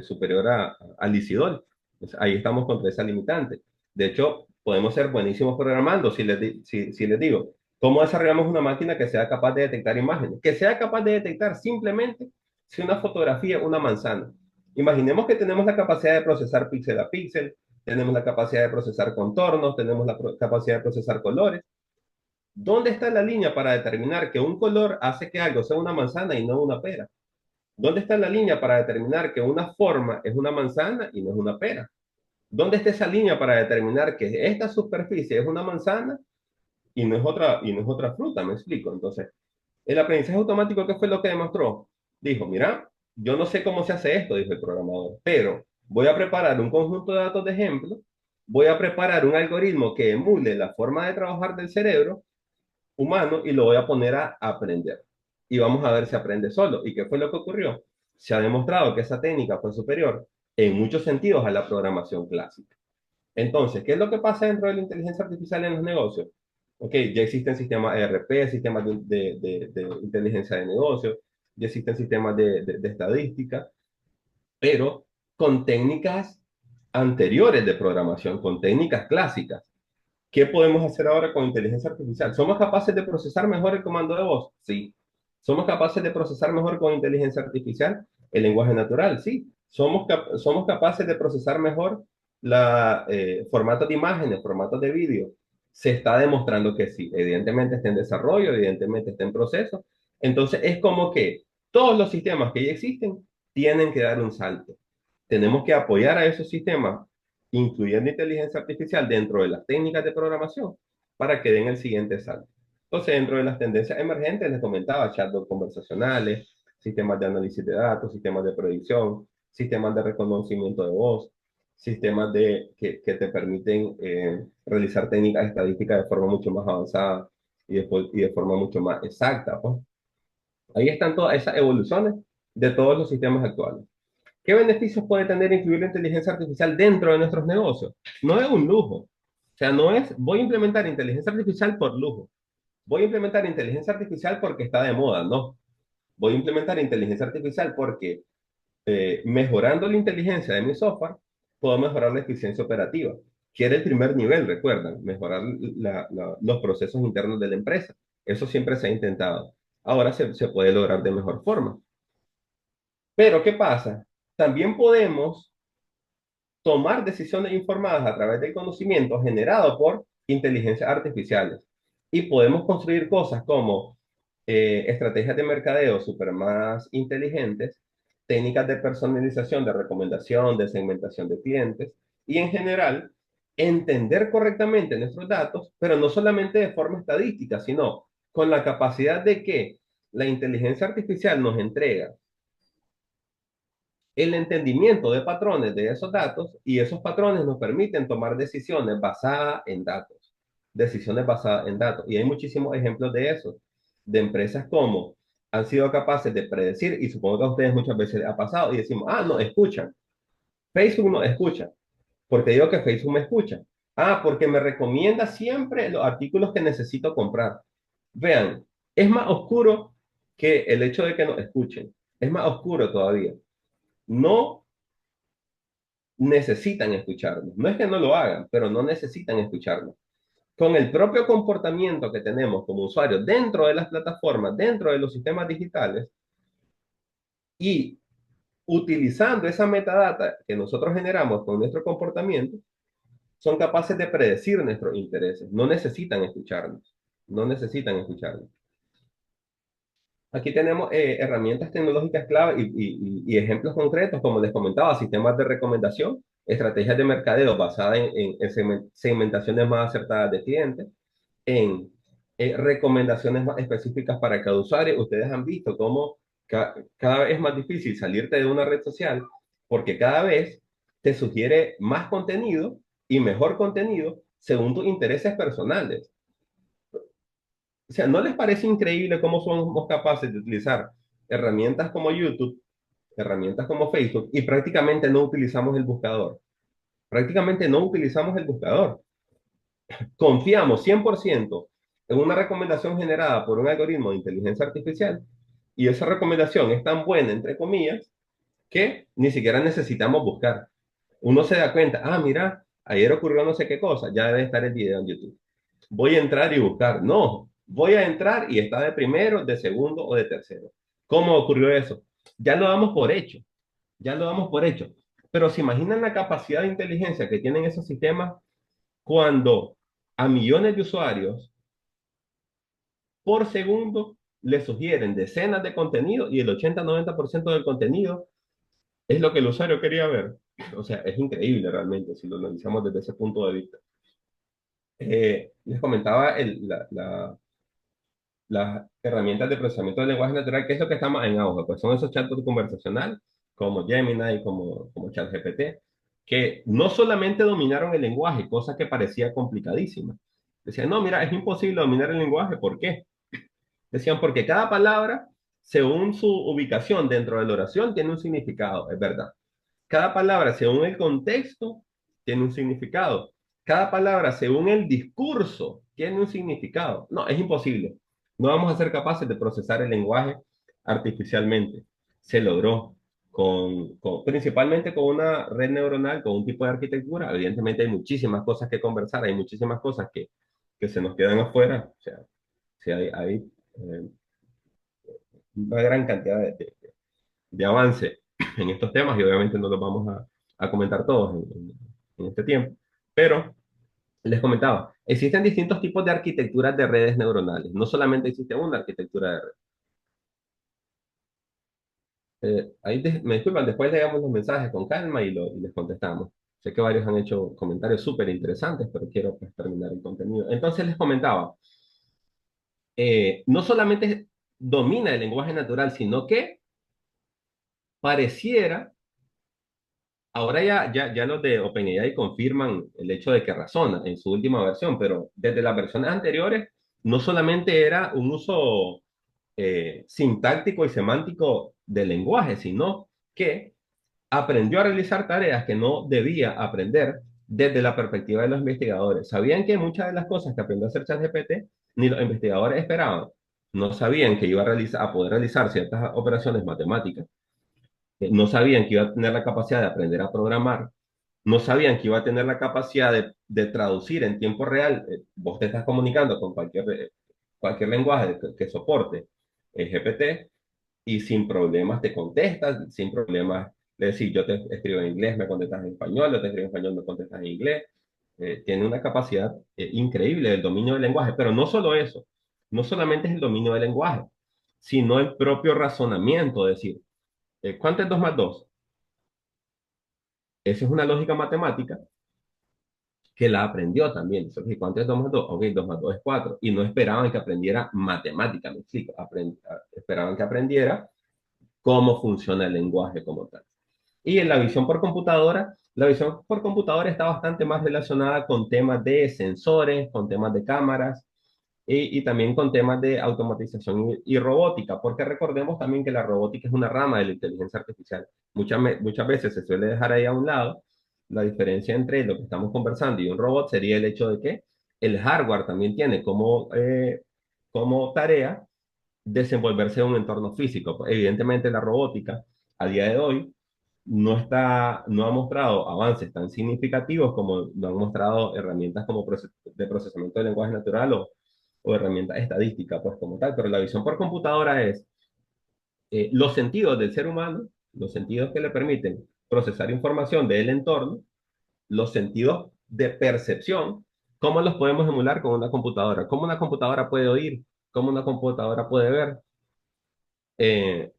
superior a Lisidol. Entonces, ahí estamos contra esa limitante. De hecho, podemos ser buenísimos programando si les digo, ¿cómo desarrollamos una máquina que sea capaz de detectar imágenes? Que sea capaz de detectar simplemente si una fotografía es una manzana. Imaginemos que tenemos la capacidad de procesar píxel a píxel, tenemos la capacidad de procesar contornos, tenemos la capacidad de procesar colores. ¿Dónde está la línea para determinar que un color hace que algo sea una manzana y no una pera? ¿Dónde está la línea para determinar que una forma es una manzana y no es una pera? ¿Dónde está esa línea para determinar que esta superficie es una manzana y no es otra fruta? Me explico. Entonces, el aprendizaje automático, ¿qué fue lo que demostró? Dijo, mira, yo no sé cómo se hace esto, dijo el programador, pero voy a preparar un conjunto de datos de ejemplo, voy a preparar un algoritmo que emule la forma de trabajar del cerebro humano y lo voy a poner a aprender. Y vamos a ver si aprende solo. ¿Y qué fue lo que ocurrió? Se ha demostrado que esa técnica fue superior en muchos sentidos a la programación clásica. Entonces, ¿qué es lo que pasa dentro de la inteligencia artificial en los negocios? Ok, ya existen sistemas ERP, sistemas de inteligencia de negocios, ya existen sistemas de estadística, pero con técnicas anteriores de programación, con técnicas clásicas. ¿Qué podemos hacer ahora con inteligencia artificial? ¿Somos capaces de procesar mejor el comando de voz? Sí. ¿Somos capaces de procesar mejor con inteligencia artificial el lenguaje natural? Sí. ¿Somos capaces de procesar mejor formatos de imágenes, formatos de vídeo? Se está demostrando que sí. Evidentemente está en desarrollo, evidentemente está en proceso. Entonces es como que todos los sistemas que ya existen tienen que dar un salto. Tenemos que apoyar a esos sistemas incluyendo inteligencia artificial dentro de las técnicas de programación para que den el siguiente salto. Entonces, dentro de las tendencias emergentes, les comentaba chatbots conversacionales, sistemas de análisis de datos, sistemas de predicción, sistemas de reconocimiento de voz, sistemas que te permiten realizar técnicas estadísticas de forma mucho más avanzada y de forma mucho más exacta. Pues. Ahí están todas esas evoluciones de todos los sistemas actuales. ¿Qué beneficios puede tener incluir la inteligencia artificial dentro de nuestros negocios? No es un lujo. O sea, no es, voy a implementar inteligencia artificial por lujo. Voy a implementar inteligencia artificial porque está de moda, no. Voy a implementar inteligencia artificial porque mejorando la inteligencia de mi software, puedo mejorar la eficiencia operativa, que era el primer nivel, recuerdan, mejorar los procesos internos de la empresa. Eso siempre se ha intentado. Ahora se puede lograr de mejor forma. Pero, ¿qué pasa? También podemos tomar decisiones informadas a través del conocimiento generado por inteligencias artificiales. Y podemos construir cosas como estrategias de mercadeo super más inteligentes, técnicas de personalización, de recomendación, de segmentación de clientes y en general entender correctamente nuestros datos, pero no solamente de forma estadística, sino con la capacidad de que la inteligencia artificial nos entrega el entendimiento de patrones de esos datos y esos patrones nos permiten tomar decisiones basadas en datos, decisiones basadas en datos. Y hay muchísimos ejemplos de eso, de empresas como han sido capaces de predecir, y supongo que a ustedes muchas veces les ha pasado, y decimos, ah, no, escuchan, Facebook no escucha, porque digo que Facebook me escucha. Ah, porque me recomienda siempre los artículos que necesito comprar. Vean, es más oscuro que el hecho de que nos escuchen. Es más oscuro todavía. No necesitan escucharnos. No es que no lo hagan, pero no necesitan escucharnos. Con el propio comportamiento que tenemos como usuarios dentro de las plataformas, dentro de los sistemas digitales y utilizando esa metadata que nosotros generamos con nuestro comportamiento, son capaces de predecir nuestros intereses. No necesitan escucharnos. No necesitan escucharnos. Aquí tenemos herramientas tecnológicas clave y ejemplos concretos, como les comentaba, sistemas de recomendación, estrategias de mercadeo basadas en segmentaciones más acertadas de clientes, en recomendaciones más específicas para cada usuario. Ustedes han visto cómo cada vez es más difícil salirte de una red social porque cada vez te sugiere más contenido y mejor contenido según tus intereses personales. O sea, ¿no les parece increíble cómo somos capaces de utilizar herramientas como YouTube, herramientas como Facebook y prácticamente no utilizamos el buscador? Prácticamente no utilizamos el buscador. Confiamos 100% en una recomendación generada por un algoritmo de inteligencia artificial y esa recomendación es tan buena, entre comillas, que ni siquiera necesitamos buscar. Uno se da cuenta, ah, mira, ayer ocurrió no sé qué cosa, ya debe estar el video en YouTube. Voy a entrar y buscar. No, voy a entrar y está de primero, de segundo o de tercero. ¿Cómo ocurrió eso? Ya lo damos por hecho, ya lo damos por hecho. Pero se imaginan la capacidad de inteligencia que tienen esos sistemas cuando a millones de usuarios por segundo le sugieren decenas de contenidos y el 80-90% del contenido es lo que el usuario quería ver. O sea, es increíble realmente si lo analizamos desde ese punto de vista. Les comentaba las herramientas de procesamiento del lenguaje natural, que es lo que está más en auge, pues son esos chatbots conversacional como Gemini, como ChatGPT, que no solamente dominaron el lenguaje, cosa que parecía complicadísima. Decían, no, mira, es imposible dominar el lenguaje, ¿por qué? Decían, porque cada palabra, según su ubicación dentro de la oración, tiene un significado, es verdad. Cada palabra, según el contexto, tiene un significado. Cada palabra, según el discurso, tiene un significado. No, es imposible. No vamos a ser capaces de procesar el lenguaje artificialmente. Se logró principalmente con una red neuronal, con un tipo de arquitectura. Evidentemente hay muchísimas cosas que conversar, hay muchísimas cosas que se nos quedan afuera. O sea, sí hay una gran cantidad de avance en estos temas y obviamente no los vamos a comentar todos en este tiempo, pero les comentaba, existen distintos tipos de arquitecturas de redes neuronales, no solamente existe una arquitectura de red. Me disculpan, después leamos los mensajes con calma y les contestamos. Sé que varios han hecho comentarios súper interesantes, pero quiero pues, terminar el contenido. Entonces les comentaba, no solamente domina el lenguaje natural, sino que pareciera. Ahora ya los de OpenAI confirman el hecho de que razona en su última versión, pero desde las versiones anteriores no solamente era un uso sintáctico y semántico del lenguaje, sino que aprendió a realizar tareas que no debía aprender desde la perspectiva de los investigadores. Sabían que muchas de las cosas que aprendió a hacer ChatGPT ni los investigadores esperaban. No sabían que iba a poder realizar ciertas operaciones matemáticas, no sabían que iba a tener la capacidad de aprender a programar, no sabían que iba a tener la capacidad de traducir en tiempo real. Vos te estás comunicando con cualquier lenguaje que soporte el GPT y sin problemas te contestas, sin problemas de decir yo te escribo en inglés, me contestas en español, yo te escribo en español, me contestas en inglés. Tiene una capacidad increíble del dominio del lenguaje, pero no solo eso, no solamente es el dominio del lenguaje, sino el propio razonamiento, es decir, ¿cuánto es 2 más 2? Esa es una lógica matemática que la aprendió también. Entonces, ¿cuánto es 2 más 2? Ok, 2 más 2 es 4. Y no esperaban que aprendiera matemática, me explico. Esperaban que aprendiera cómo funciona el lenguaje como tal. Y en la visión por computadora está bastante más relacionada con temas de sensores, con temas de cámaras y también con temas de automatización y robótica, porque recordemos también que la robótica es una rama de la inteligencia artificial. Muchas veces se suele dejar ahí a un lado la diferencia entre lo que estamos conversando y un robot sería el hecho de que el hardware también tiene como tarea desenvolverse en un entorno físico. Pues, evidentemente la robótica a día de hoy no ha mostrado avances tan significativos como lo han mostrado herramientas como de procesamiento de lenguaje natural o herramientas estadísticas, pues como tal, pero la visión por computadora es los sentidos del ser humano, los sentidos que le permiten procesar información del entorno, los sentidos de percepción, ¿cómo los podemos emular con una computadora? ¿Cómo una computadora puede oír? ¿Cómo una computadora puede ver? Eh,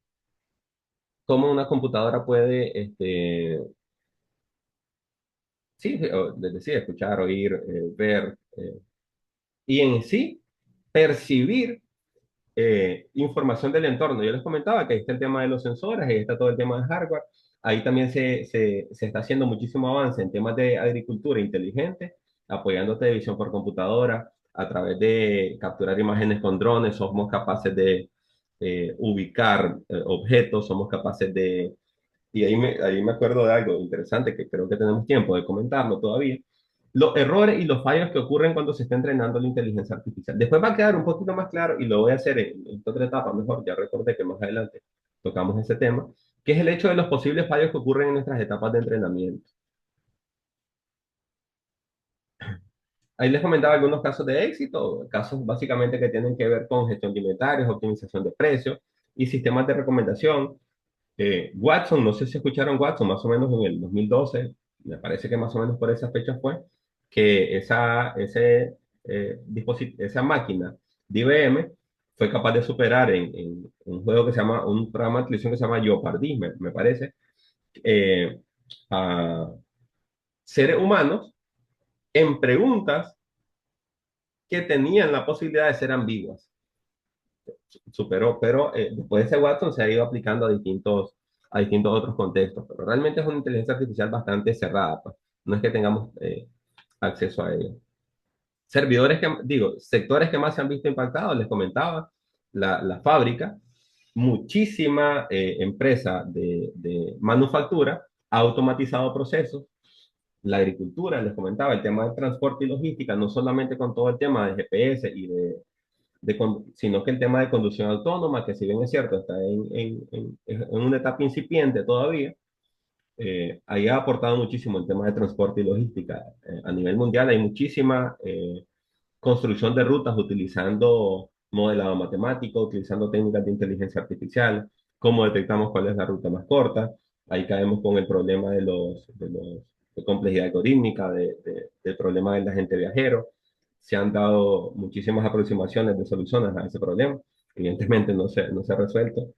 ¿Cómo una computadora puede, sí, les decía, escuchar, oír, ver, y en sí percibir información del entorno? Yo les comentaba que ahí está el tema de los sensores, ahí está todo el tema de hardware. Ahí también se está haciendo muchísimo avance en temas de agricultura inteligente, apoyándote de visión por computadora, a través de capturar imágenes con drones, somos capaces de ubicar objetos, somos capaces de... Y ahí me acuerdo de algo interesante que creo que tenemos tiempo de comentarlo todavía. Los errores y los fallos que ocurren cuando se está entrenando la inteligencia artificial. Después va a quedar un poquito más claro y lo voy a hacer en otra etapa mejor. Ya recordé que más adelante tocamos ese tema, que es el hecho de los posibles fallos que ocurren en nuestras etapas de entrenamiento. Ahí les comentaba algunos casos de éxito, casos básicamente que tienen que ver con gestión de inventarios, optimización de precios y sistemas de recomendación. Watson, no sé si escucharon Watson, más o menos en el 2012, me parece que más o menos por esa fecha fue, que esa máquina de IBM fue capaz de superar en un juego que se llama, un programa de televisión que se llama Jeopardy, me parece, eh, a seres humanos en preguntas que tenían la posibilidad de ser ambiguas. Superó, pero después de ese Watson se ha ido aplicando a distintos otros contextos, pero realmente es una inteligencia artificial bastante cerrada, pues. No es que tengamos acceso a ella. Servidores que, digo, sectores que más se han visto impactados, les comentaba, la fábrica, muchísima empresa de manufactura ha automatizado procesos, la agricultura, les comentaba, el tema de transporte y logística, no solamente con todo el tema de GPS y sino que el tema de conducción autónoma, que si bien es cierto, está en una etapa incipiente todavía, ahí ha aportado muchísimo el tema de transporte y logística. A nivel mundial hay muchísima construcción de rutas utilizando modelado matemático, utilizando técnicas de inteligencia artificial, cómo detectamos cuál es la ruta más corta. Ahí caemos con el problema de complejidad algorítmica, del problema del agente viajero. Se han dado muchísimas aproximaciones de soluciones a ese problema. Evidentemente no se ha resuelto.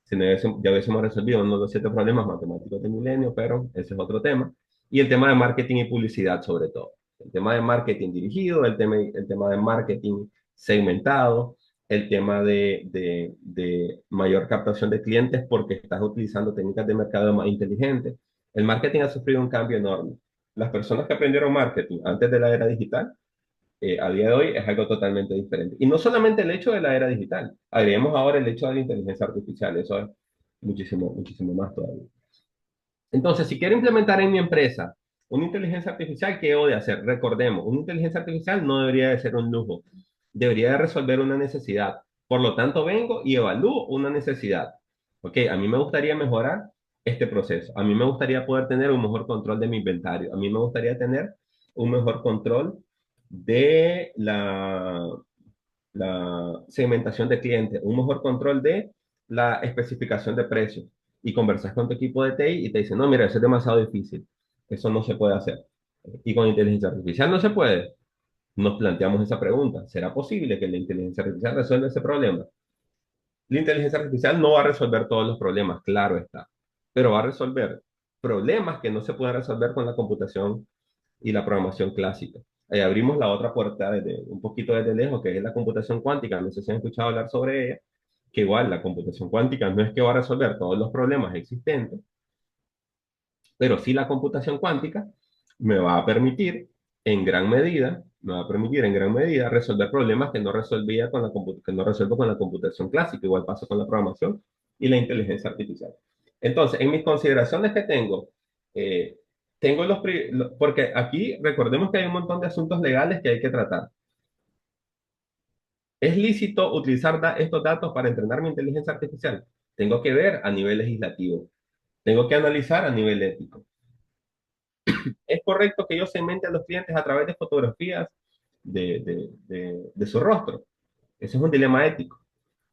Si no ya hubiésemos resolvido uno de los 7 problemas matemáticos del milenio, pero ese es otro tema. Y el tema de marketing y publicidad sobre todo. El tema de marketing dirigido, el tema de marketing segmentado, el tema de mayor captación de clientes porque estás utilizando técnicas de mercado más inteligentes. El marketing ha sufrido un cambio enorme. Las personas que aprendieron marketing antes de la era digital, a día de hoy es algo totalmente diferente. Y no solamente el hecho de la era digital, agreguemos ahora el hecho de la inteligencia artificial, eso es muchísimo, muchísimo más todavía. Entonces, si quiero implementar en mi empresa una inteligencia artificial, ¿qué debo de hacer? Recordemos, una inteligencia artificial no debería de ser un lujo, debería de resolver una necesidad. Por lo tanto, vengo y evalúo una necesidad. Ok, a mí me gustaría mejorar este proceso. A mí me gustaría poder tener un mejor control de mi inventario. A mí me gustaría tener un mejor control de la segmentación de clientes, un mejor control de la especificación de precios. Y conversas con tu equipo de TI y te dicen, no, mira, eso es demasiado difícil, eso no se puede hacer. Y con inteligencia artificial no se puede. Nos planteamos esa pregunta, ¿será posible que la inteligencia artificial resuelva ese problema? La inteligencia artificial no va a resolver todos los problemas, claro está, pero va a resolver problemas que no se pueden resolver con la computación y la programación clásica. Ahí abrimos la otra puerta un poquito desde lejos, que es la computación cuántica. No sé si han escuchado hablar sobre ella, que igual la computación cuántica no es que va a resolver todos los problemas existentes, pero sí la computación cuántica me va a permitir en gran medida, me va a permitir en gran medida resolver problemas que no resolvía que no resuelvo con la computación clásica, igual pasa con la programación y la inteligencia artificial. Entonces, en mis consideraciones que tengo, eh, porque aquí recordemos que hay un montón de asuntos legales que hay que tratar. ¿Es lícito utilizar estos datos para entrenar mi inteligencia artificial? Tengo que ver a nivel legislativo, tengo que analizar a nivel ético. ¿Es correcto que yo segmente a los clientes a través de fotografías de su rostro? Ese es un dilema ético.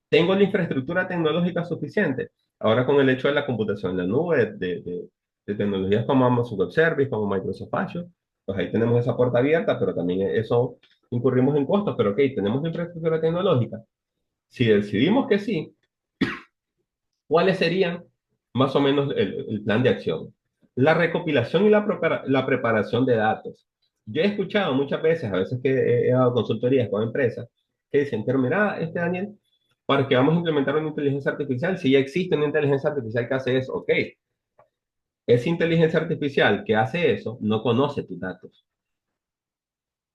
¿Tengo la infraestructura tecnológica suficiente? Ahora con el hecho de la computación en la nube, de tecnologías como Amazon Web Service, como Microsoft Azure, pues ahí tenemos esa puerta abierta, pero también eso incurrimos en costos, pero ok, tenemos la infraestructura tecnológica. Si decidimos que sí, ¿cuáles serían más o menos el plan de acción? La recopilación y la preparación de datos. Yo he escuchado muchas veces, a veces que he dado consultorías con empresas, que dicen, pero mira, Daniel, ¿para qué vamos a implementar una inteligencia artificial si ya existe una inteligencia artificial que hace eso? Ok, esa inteligencia artificial que hace eso no conoce tus datos.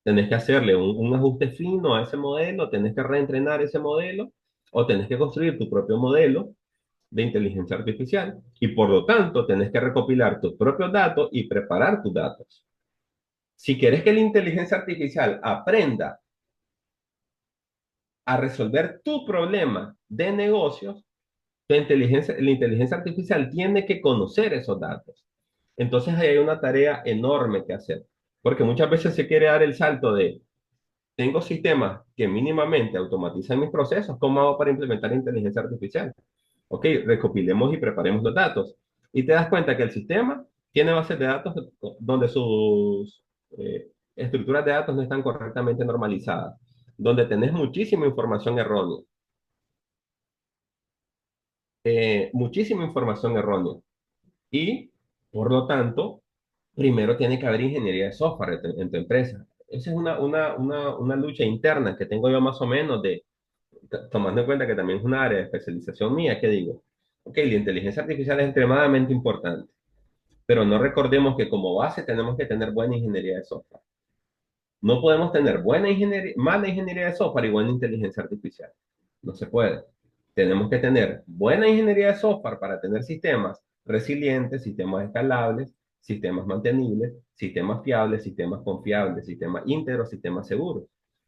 Tenés que hacerle un ajuste fino a ese modelo, tenés que reentrenar ese modelo o tenés que construir tu propio modelo de inteligencia artificial y por lo tanto tenés que recopilar tus propios datos y preparar tus datos. Si quieres que la inteligencia artificial aprenda a resolver tu problema de negocios, la inteligencia artificial tiene que conocer esos datos. Entonces ahí hay una tarea enorme que hacer, porque muchas veces se quiere dar el salto de, tengo sistemas que mínimamente automatizan mis procesos, ¿cómo hago para implementar inteligencia artificial? Ok, recopilemos y preparemos los datos. Y te das cuenta que el sistema tiene bases de datos donde sus estructuras de datos no están correctamente normalizadas, donde tenés muchísima información errónea. Y, por lo tanto, primero tiene que haber ingeniería de software en tu empresa. Esa es una lucha interna que tengo yo más o menos tomando en cuenta que también es una área de especialización mía, que digo, ok, la inteligencia artificial es extremadamente importante, pero no recordemos que como base tenemos que tener buena ingeniería de software. No podemos tener mala ingeniería de software y buena inteligencia artificial. No se puede. Tenemos que tener buena ingeniería de software para tener sistemas resilientes, sistemas escalables, sistemas mantenibles, sistemas fiables, sistemas confiables, sistemas íntegros, sistemas seguros.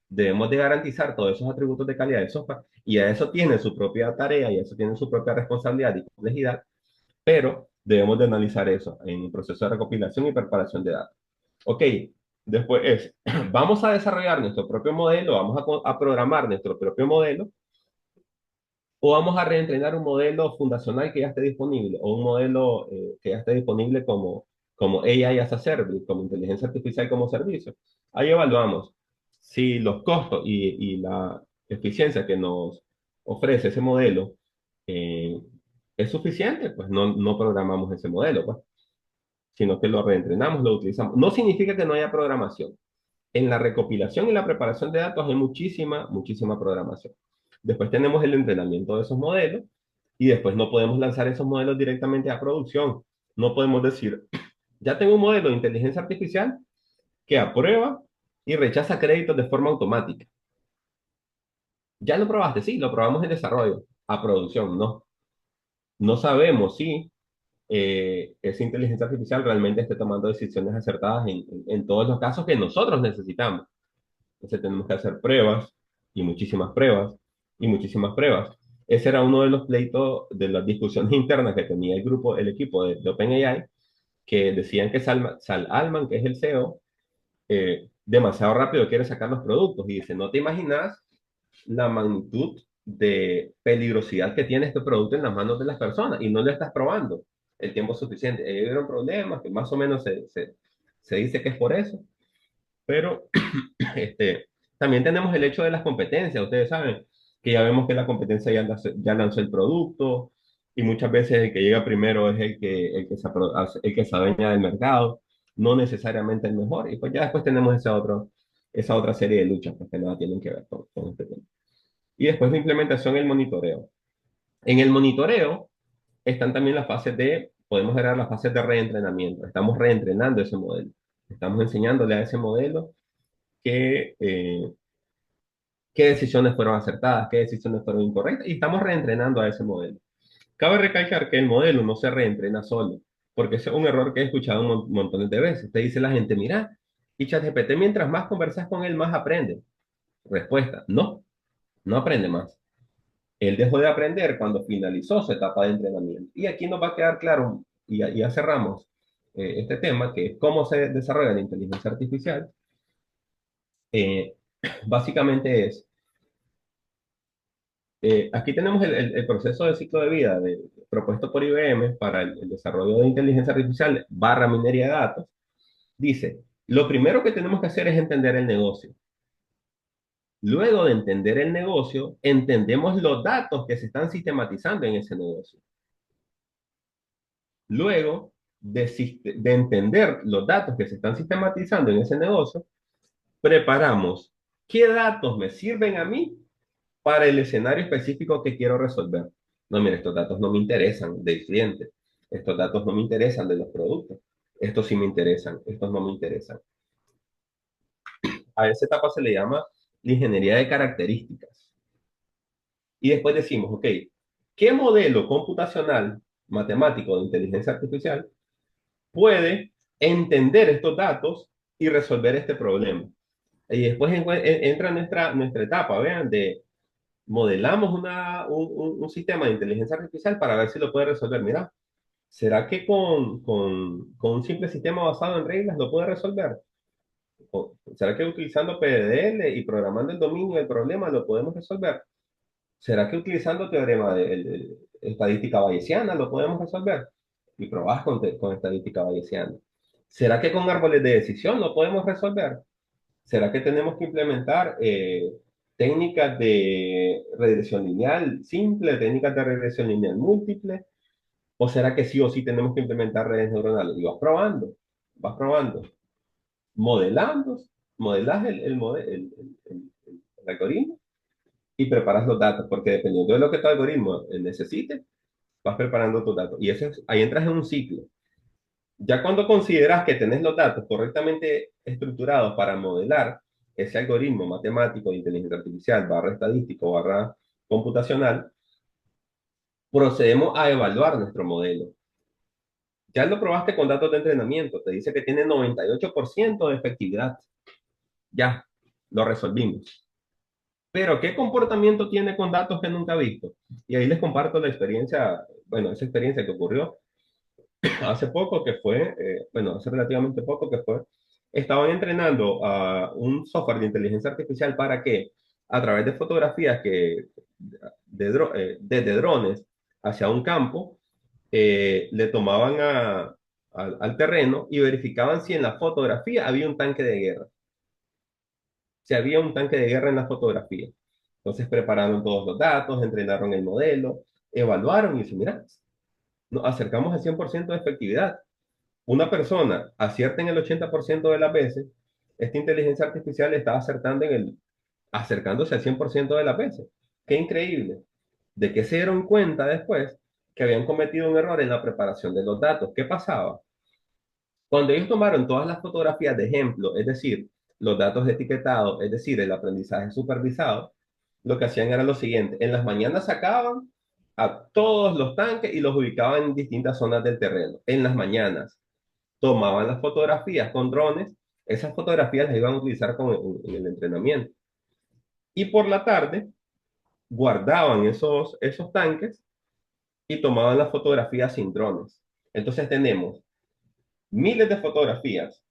Debemos de garantizar todos esos atributos de calidad del software y a eso tiene su propia tarea y a eso tiene su propia responsabilidad y complejidad, pero debemos de analizar eso en un proceso de recopilación y preparación de datos. Ok, después es, vamos a desarrollar nuestro propio modelo, vamos a programar nuestro propio modelo, o vamos a reentrenar un modelo fundacional que ya esté disponible, o un modelo que ya esté disponible como AI as a Service, como inteligencia artificial como servicio. Ahí evaluamos si los costos y la eficiencia que nos ofrece ese modelo eh, es suficiente, pues no programamos ese modelo, pues, sino que lo reentrenamos, lo utilizamos. No significa que no haya programación. En la recopilación y la preparación de datos hay muchísima programación. Después tenemos el entrenamiento de esos modelos y después no podemos lanzar esos modelos directamente a producción. No podemos decir, ya tengo un modelo de inteligencia artificial que aprueba y rechaza créditos de forma automática. ¿Ya lo probaste? Sí, lo probamos en desarrollo. A producción, no. No sabemos si esa inteligencia artificial realmente esté tomando decisiones acertadas en todos los casos que nosotros necesitamos. Entonces tenemos que hacer pruebas y muchísimas pruebas y muchísimas pruebas. Ese era uno de los pleitos, de las discusiones internas que tenía el equipo de OpenAI, que decían que Sal Alman, que es el CEO, demasiado rápido quiere sacar los productos y dice, no te imaginas la magnitud de peligrosidad que tiene este producto en las manos de las personas y no lo estás probando el tiempo suficiente. Hay problemas que más o menos se dice que es por eso, pero también tenemos el hecho de las competencias. Ustedes saben que ya vemos que la competencia ya lanzó el producto y muchas veces el que llega primero es el que se adueña del mercado, no necesariamente el mejor. Y pues ya después tenemos esa otra serie de luchas pues, que nada tienen que ver con este tema. Y después la implementación y el monitoreo. En el monitoreo están también podemos agregar las fases de reentrenamiento. Estamos reentrenando ese modelo. Estamos enseñándole a ese modelo qué, qué decisiones fueron acertadas, qué decisiones fueron incorrectas, y estamos reentrenando a ese modelo. Cabe recalcar que el modelo no se reentrena solo, porque ese es un error que he escuchado un montón de veces. Te dice la gente, mira, y ChatGPT mientras más conversas con él, más aprende. Respuesta, no. no aprende más. Él dejó de aprender cuando finalizó su etapa de entrenamiento. Y aquí nos va a quedar claro, y ya cerramos este tema, que es cómo se desarrolla la inteligencia artificial. Eh, básicamente es, aquí tenemos el proceso de ciclo de vida propuesto por IBM para el desarrollo de inteligencia artificial barra minería de datos. Dice, lo primero que tenemos que hacer es entender el negocio. Luego de entender el negocio, entendemos los datos que se están sistematizando en ese negocio. Luego de entender los datos que se están sistematizando en ese negocio, preparamos qué datos me sirven a mí para el escenario específico que quiero resolver. No, mire, estos datos no me interesan del cliente. Estos datos no me interesan de los productos. Estos sí me interesan, estos no me interesan. A esa etapa se le llama la ingeniería de características. Y después decimos, ok, ¿qué modelo computacional matemático de inteligencia artificial puede entender estos datos y resolver este problema? Y después entra nuestra etapa, vean, de modelamos un sistema de inteligencia artificial para ver si lo puede resolver. Mira, ¿será que con un simple sistema basado en reglas lo puede resolver? ¿Será que utilizando PDL y programando el dominio del problema lo podemos resolver? ¿Será que utilizando teorema de estadística bayesiana lo podemos resolver? Y probás con estadística bayesiana. ¿Será que con árboles de decisión lo podemos resolver? ¿Será que tenemos que implementar técnicas de regresión lineal simple, técnicas de regresión lineal múltiple? ¿O será que sí o sí tenemos que implementar redes neuronales? Y vas probando, modelando, modelas el algoritmo y preparas los datos, porque dependiendo de lo que tu algoritmo necesite, vas preparando tus datos. Y ahí entras en un ciclo. Ya cuando consideras que tenés los datos correctamente estructurados para modelar ese algoritmo matemático de inteligencia artificial, barra estadístico, barra computacional, procedemos a evaluar nuestro modelo. Ya lo probaste con datos de entrenamiento, te dice que tiene 98% de efectividad. Ya, lo resolvimos. Pero, ¿qué comportamiento tiene con datos que nunca he visto? Y ahí les comparto la experiencia, bueno, esa experiencia que ocurrió hace poco, que fue, bueno, hace relativamente poco que fue, estaban entrenando a un software de inteligencia artificial para que, a través de fotografías desde drones hacia un campo, le tomaban al terreno y verificaban si en la fotografía había un tanque de guerra. Si había un tanque de guerra en la fotografía. Entonces prepararon todos los datos, entrenaron el modelo, evaluaron y dicen, mira, nos acercamos al 100% de efectividad. Una persona acierta en el 80% de las veces, esta inteligencia artificial está acercándose al 100% de las veces. Qué increíble. ¿De qué se dieron cuenta después? Que habían cometido un error en la preparación de los datos. ¿Qué pasaba? Cuando ellos tomaron todas las fotografías de ejemplo, es decir, los datos etiquetados, es decir, el aprendizaje supervisado, lo que hacían era lo siguiente. En las mañanas sacaban a todos los tanques y los ubicaban en distintas zonas del terreno. En las mañanas tomaban las fotografías con drones, esas fotografías las iban a utilizar en el entrenamiento. Y por la tarde guardaban esos tanques y tomaban las fotografías sin drones. Entonces tenemos miles de fotografías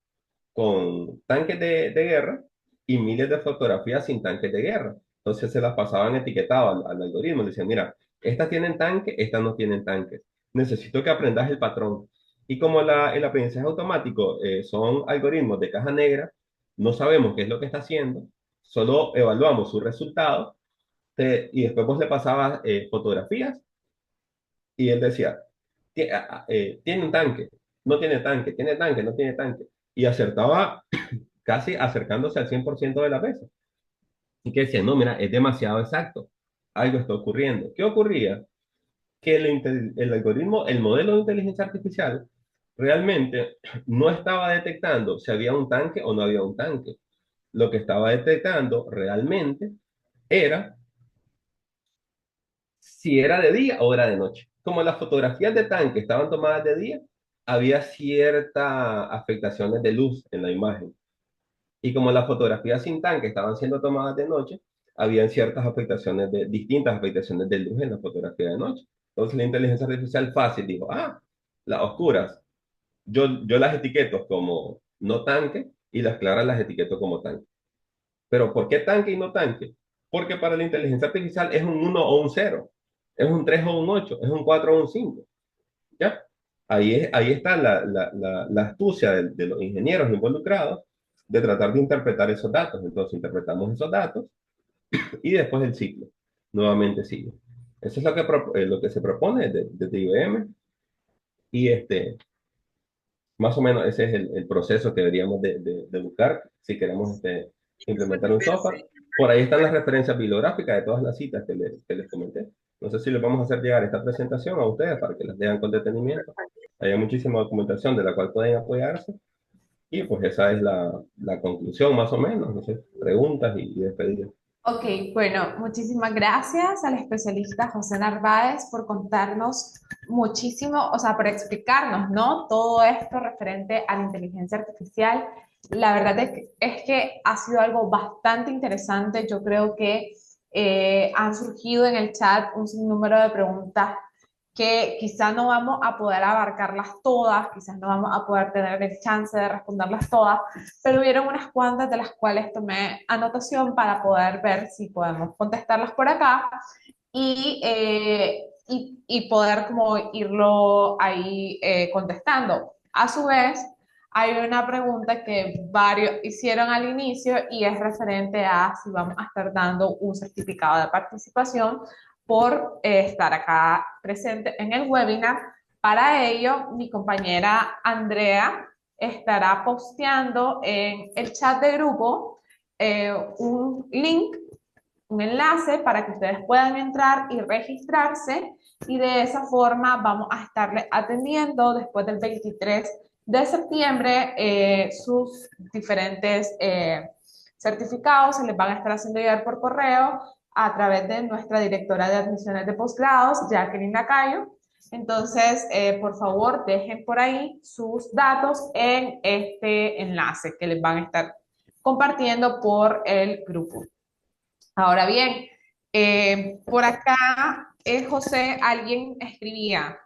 con tanques de guerra y miles de fotografías sin tanques de guerra. Entonces se las pasaban etiquetadas al algoritmo. Le decían, mira, estas tienen tanque, estas no tienen tanques. Necesito que aprendas el patrón. Y como el aprendizaje automático son algoritmos de caja negra, no sabemos qué es lo que está haciendo, solo evaluamos su resultado y después vos le pasabas fotografías y él decía, tiene un tanque, no tiene tanque, tiene tanque, no tiene tanque. Y acertaba casi acercándose al 100% de las veces. Y que decía, no, mira, es demasiado exacto, algo está ocurriendo. ¿Qué ocurría? Que el algoritmo, el modelo de inteligencia artificial, realmente no estaba detectando si había un tanque o no había un tanque. Lo que estaba detectando realmente era si era de día o era de noche. Como las fotografías de tanque estaban tomadas de día, había ciertas afectaciones de luz en la imagen. Y como las fotografías sin tanque estaban siendo tomadas de noche, habían ciertas afectaciones distintas afectaciones de luz en la fotografía de noche. Entonces la inteligencia artificial fácil dijo, las oscuras, yo las etiqueto como no tanque y las claras las etiqueto como tanque. Pero ¿por qué tanque y no tanque? Porque para la inteligencia artificial es un uno o un cero, es un 3 o un 8, es un 4 o un 5. ¿Ya? Ahí está la astucia de los ingenieros involucrados de tratar de interpretar esos datos. Entonces interpretamos esos datos y después el ciclo nuevamente sigue. Eso es lo que se propone desde IBM y más o menos ese es el proceso que deberíamos de buscar si queremos implementar un software. Por ahí están las referencias bibliográficas de todas las citas que les comenté. No sé si les vamos a hacer llegar esta presentación a ustedes para que las vean con detenimiento. Hay muchísima documentación de la cual pueden apoyarse. Y pues esa es la conclusión más o menos. No sé, preguntas y despedidas. Ok, bueno, muchísimas gracias al especialista José Narváez por contarnos muchísimo, o sea, por explicarnos, ¿no? Todo esto referente a la inteligencia artificial. La verdad es que ha sido algo bastante interesante. Yo creo que han surgido en el chat un sinnúmero de preguntas que quizás no vamos a poder abarcarlas todas, quizás no vamos a poder tener el chance de responderlas todas, pero hubieron unas cuantas de las cuales tomé anotación para poder ver si podemos contestarlas por acá y poder como irlo ahí contestando. A su vez, hay una pregunta que varios hicieron al inicio y es referente a si vamos a estar dando un certificado de participación por estar acá presente en el webinar. Para ello, mi compañera Andrea estará posteando en el chat de grupo un link, un enlace para que ustedes puedan entrar y registrarse y de esa forma vamos a estarle atendiendo después del 23 de septiembre sus diferentes certificados se les van a estar haciendo llegar por correo a través de nuestra directora de admisiones de posgrados, Jacqueline Lacayo. Entonces, por favor, dejen por ahí sus datos en este enlace que les van a estar compartiendo por el grupo. Ahora bien, por acá, José, alguien escribía,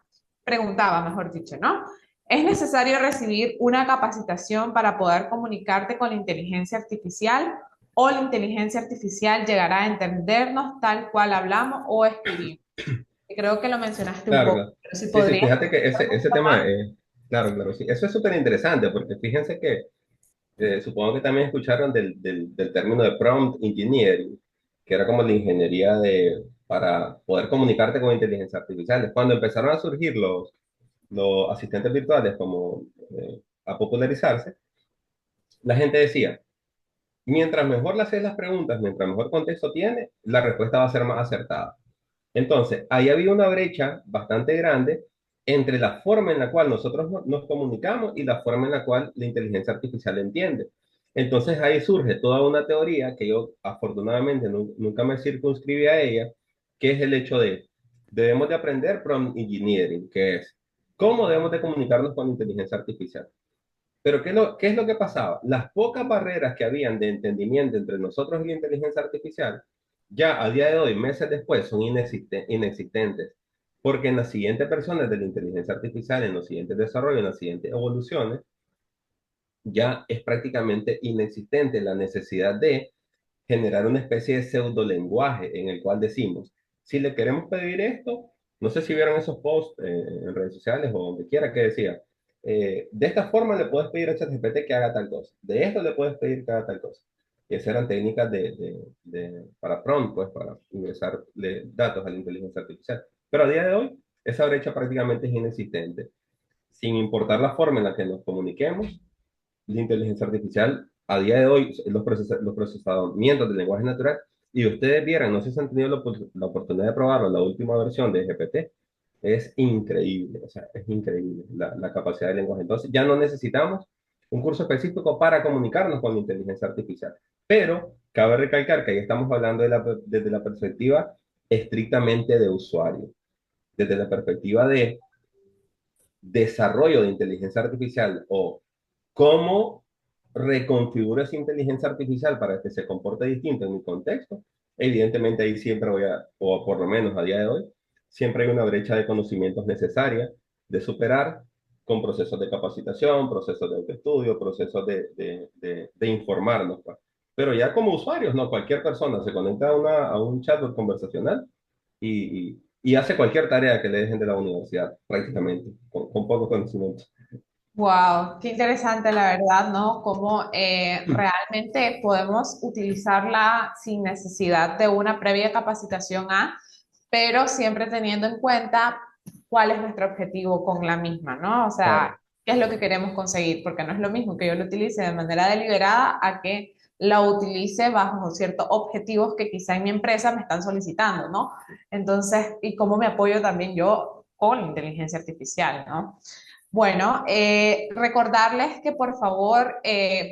preguntaba, mejor dicho, ¿no? ¿Es necesario recibir una capacitación para poder comunicarte con la inteligencia artificial o la inteligencia artificial llegará a entendernos tal cual hablamos o escribimos? Creo que lo mencionaste un Claro, poco, claro. pero si Sí, sí, podrías fíjate que ese tema, más. claro, claro, sí. Eso es súper interesante porque fíjense que supongo que también escucharon del término de prompt engineering, que era como la ingeniería para poder comunicarte con inteligencia artificial. Cuando empezaron a surgir los asistentes virtuales como a popularizarse, la gente decía, mientras mejor le haces las preguntas, mientras mejor contexto tiene, la respuesta va a ser más acertada. Entonces, ahí había una brecha bastante grande entre la forma en la cual nosotros nos comunicamos y la forma en la cual la inteligencia artificial entiende. Entonces ahí surge toda una teoría que yo afortunadamente nunca me circunscribí a ella, que es el hecho de debemos de aprender prompt engineering, que es cómo debemos de comunicarnos con la inteligencia artificial. Pero ¿qué es lo que pasaba? Las pocas barreras que habían de entendimiento entre nosotros y la inteligencia artificial, ya a día de hoy, meses después, son inexistentes. Porque en las siguientes versiones de la inteligencia artificial, en los siguientes desarrollos, en las siguientes evoluciones, ya es prácticamente inexistente la necesidad de generar una especie de pseudolenguaje en el cual decimos, si le queremos pedir esto, no sé si vieron esos posts en redes sociales o donde quiera que decía, de esta forma le puedes pedir a ChatGPT que haga tal cosa, de esto le puedes pedir que haga tal cosa. Y esas eran técnicas para prompt, pues para ingresar datos a la inteligencia artificial. Pero a día de hoy, esa brecha prácticamente es inexistente. Sin importar la forma en la que nos comuniquemos, la inteligencia artificial a día de hoy, los procesamientos del lenguaje natural, y ustedes vieran, no sé si han tenido la oportunidad de probarlo, la última versión de GPT, es increíble, o sea, es increíble la capacidad del lenguaje. Entonces, ya no necesitamos un curso específico para comunicarnos con la inteligencia artificial. Pero cabe recalcar que ahí estamos hablando desde la perspectiva estrictamente de usuario, desde la perspectiva de desarrollo de inteligencia artificial o cómo reconfiguro esa inteligencia artificial para que se comporte distinto en mi contexto. Evidentemente ahí siempre o por lo menos a día de hoy, siempre hay una brecha de conocimientos necesaria de superar con procesos de capacitación, procesos de autoestudio, procesos de informarnos, pues. Pero ya como usuarios, ¿no? Cualquier persona se conecta a un chatbot conversacional y hace cualquier tarea que le dejen de la universidad, prácticamente, con poco conocimiento. Wow, qué interesante la verdad, ¿no? Cómo realmente podemos utilizarla sin necesidad de una previa capacitación pero siempre teniendo en cuenta cuál es nuestro objetivo con la misma, ¿no? O sea, Claro, qué es lo que queremos conseguir, porque no es lo mismo que yo lo utilice de manera deliberada a que la utilice bajo ciertos objetivos que quizá en mi empresa me están solicitando, ¿no? Entonces, y cómo me apoyo también yo con la inteligencia artificial, ¿no? Bueno, recordarles que por favor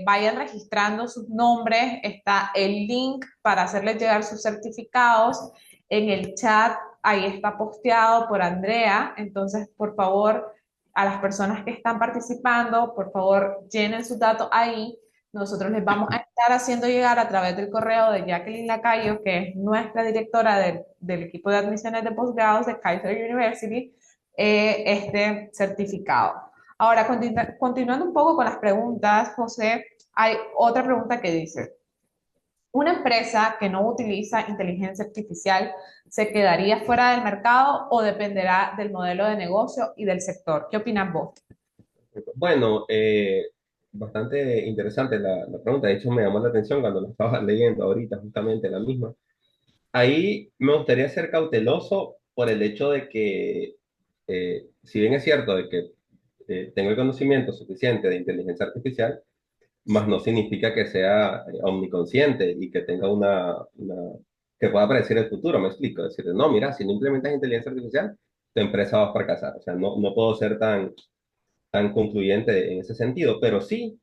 vayan registrando sus nombres. Está el link para hacerles llegar sus certificados en el chat. Ahí está posteado por Andrea. Entonces, por favor, a las personas que están participando, por favor, llenen sus datos ahí. Nosotros les vamos a estar haciendo llegar a través del correo de Jacqueline Lacayo, que es nuestra directora del equipo de admisiones de posgrados de Kaiser University, este certificado. Ahora, continuando un poco con las preguntas, José, hay otra pregunta que dice, ¿una empresa que no utiliza inteligencia artificial se quedaría fuera del mercado o dependerá del modelo de negocio y del sector? ¿Qué opinas vos? bueno, bastante interesante la pregunta. De hecho, me llamó la atención cuando la estaba leyendo ahorita, justamente la misma. Ahí me gustaría ser cauteloso por el hecho de que, si bien es cierto de que tengo el conocimiento suficiente de inteligencia artificial, más no significa que sea omniconsciente y que tenga que pueda predecir el futuro, me explico. Decir, no, mira, si no implementas inteligencia artificial, tu empresa va a fracasar. O sea, no puedo ser tan concluyente en ese sentido, pero sí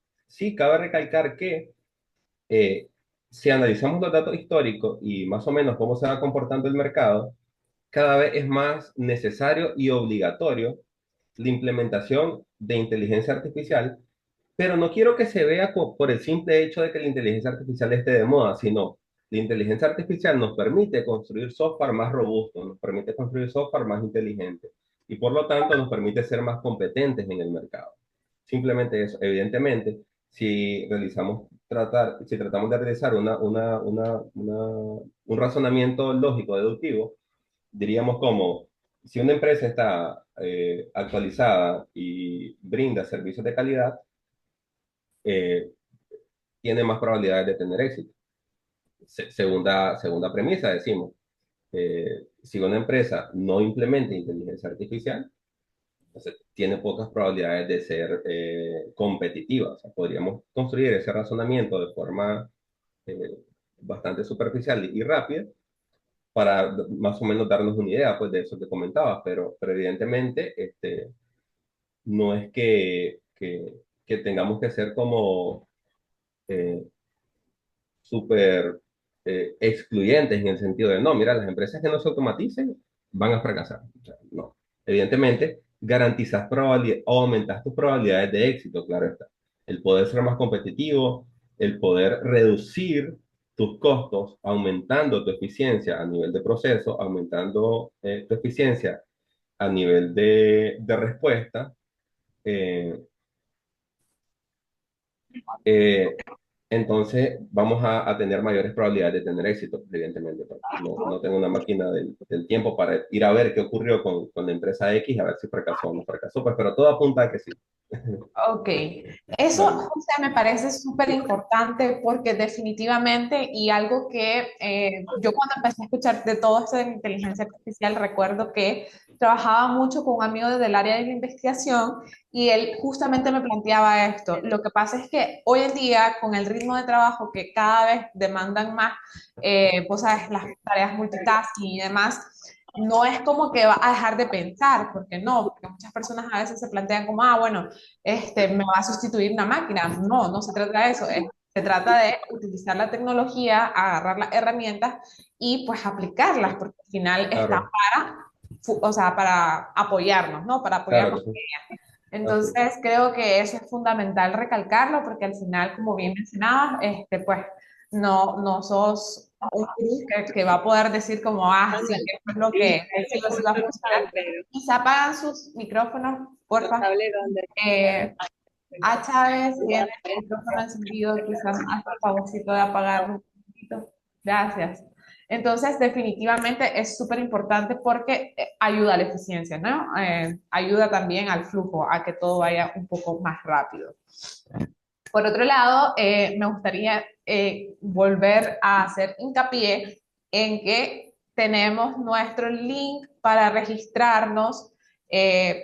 cabe recalcar que eh, si analizamos los datos históricos y más o menos cómo se va comportando el mercado, cada vez es más necesario y obligatorio la implementación de inteligencia artificial, pero no quiero que se vea por el simple hecho de que la inteligencia artificial esté de moda, sino la inteligencia artificial nos permite construir software más robusto, nos permite construir software más inteligente y por lo tanto nos permite ser más competentes en el mercado. Simplemente eso. Evidentemente, si tratamos de realizar un razonamiento lógico deductivo, diríamos como si una empresa está actualizada y brinda servicios de calidad, eh, tiene más probabilidades de tener éxito. Segunda premisa, decimos, si una empresa no implementa inteligencia artificial, entonces tiene pocas probabilidades de ser competitiva. O sea, podríamos construir ese razonamiento de forma eh, bastante superficial y rápida para más o menos darnos una idea pues, de eso que comentabas, pero evidentemente no es que tengamos que ser como eh, súper excluyentes en el sentido de, no, mira, las empresas que no se automaticen van a fracasar. O sea, no. Evidentemente, garantizas probabilidad, o aumentas tus probabilidades de éxito, claro está. El poder ser más competitivo, el poder reducir tus costos, aumentando tu eficiencia a nivel de proceso, aumentando tu eficiencia a nivel de respuesta, eh, eh, entonces vamos a tener mayores probabilidades de tener éxito, evidentemente. Pues. No tengo una máquina del tiempo para ir a ver qué ocurrió con la empresa X, a ver si fracasó o no fracasó, pues, pero todo apunta a que sí. Ok, eso, Dale. José, me parece súper importante porque definitivamente y algo que yo cuando empecé a escuchar de todo esto de la inteligencia artificial, recuerdo que trabajaba mucho con un amigo desde el área de la investigación y él justamente me planteaba esto. Lo que pasa es que hoy en día, con el ritmo de trabajo que cada vez demandan más, pues, ¿sabes? Las tareas multitasking y demás, no es como que va a dejar de pensar, porque no, porque muchas personas a veces se plantean como, ah, bueno, me va a sustituir una máquina. No, no se trata de eso. Se trata de utilizar la tecnología, agarrar las herramientas y pues aplicarlas, porque al final está Claro, o sea, para apoyarnos, ¿no? Para claro apoyarnos. que sí. Así es. Entonces, creo que eso es fundamental recalcarlo, porque al final, como bien mencionabas, pues no sos un gurú que va a poder decir como, ah, sí, esto es lo que sí o sí va a funcionar. Quizá apagan sus micrófonos, porfa. A Chávez tiene el micrófono encendido, quizás haz el favorcito de apagarlo un poquito. Gracias. Entonces, definitivamente es súper importante porque ayuda a la eficiencia, ¿no? Ayuda también al flujo, a que todo vaya un poco más rápido. Por otro lado, me gustaría volver a hacer hincapié en que tenemos nuestro link para registrarnos,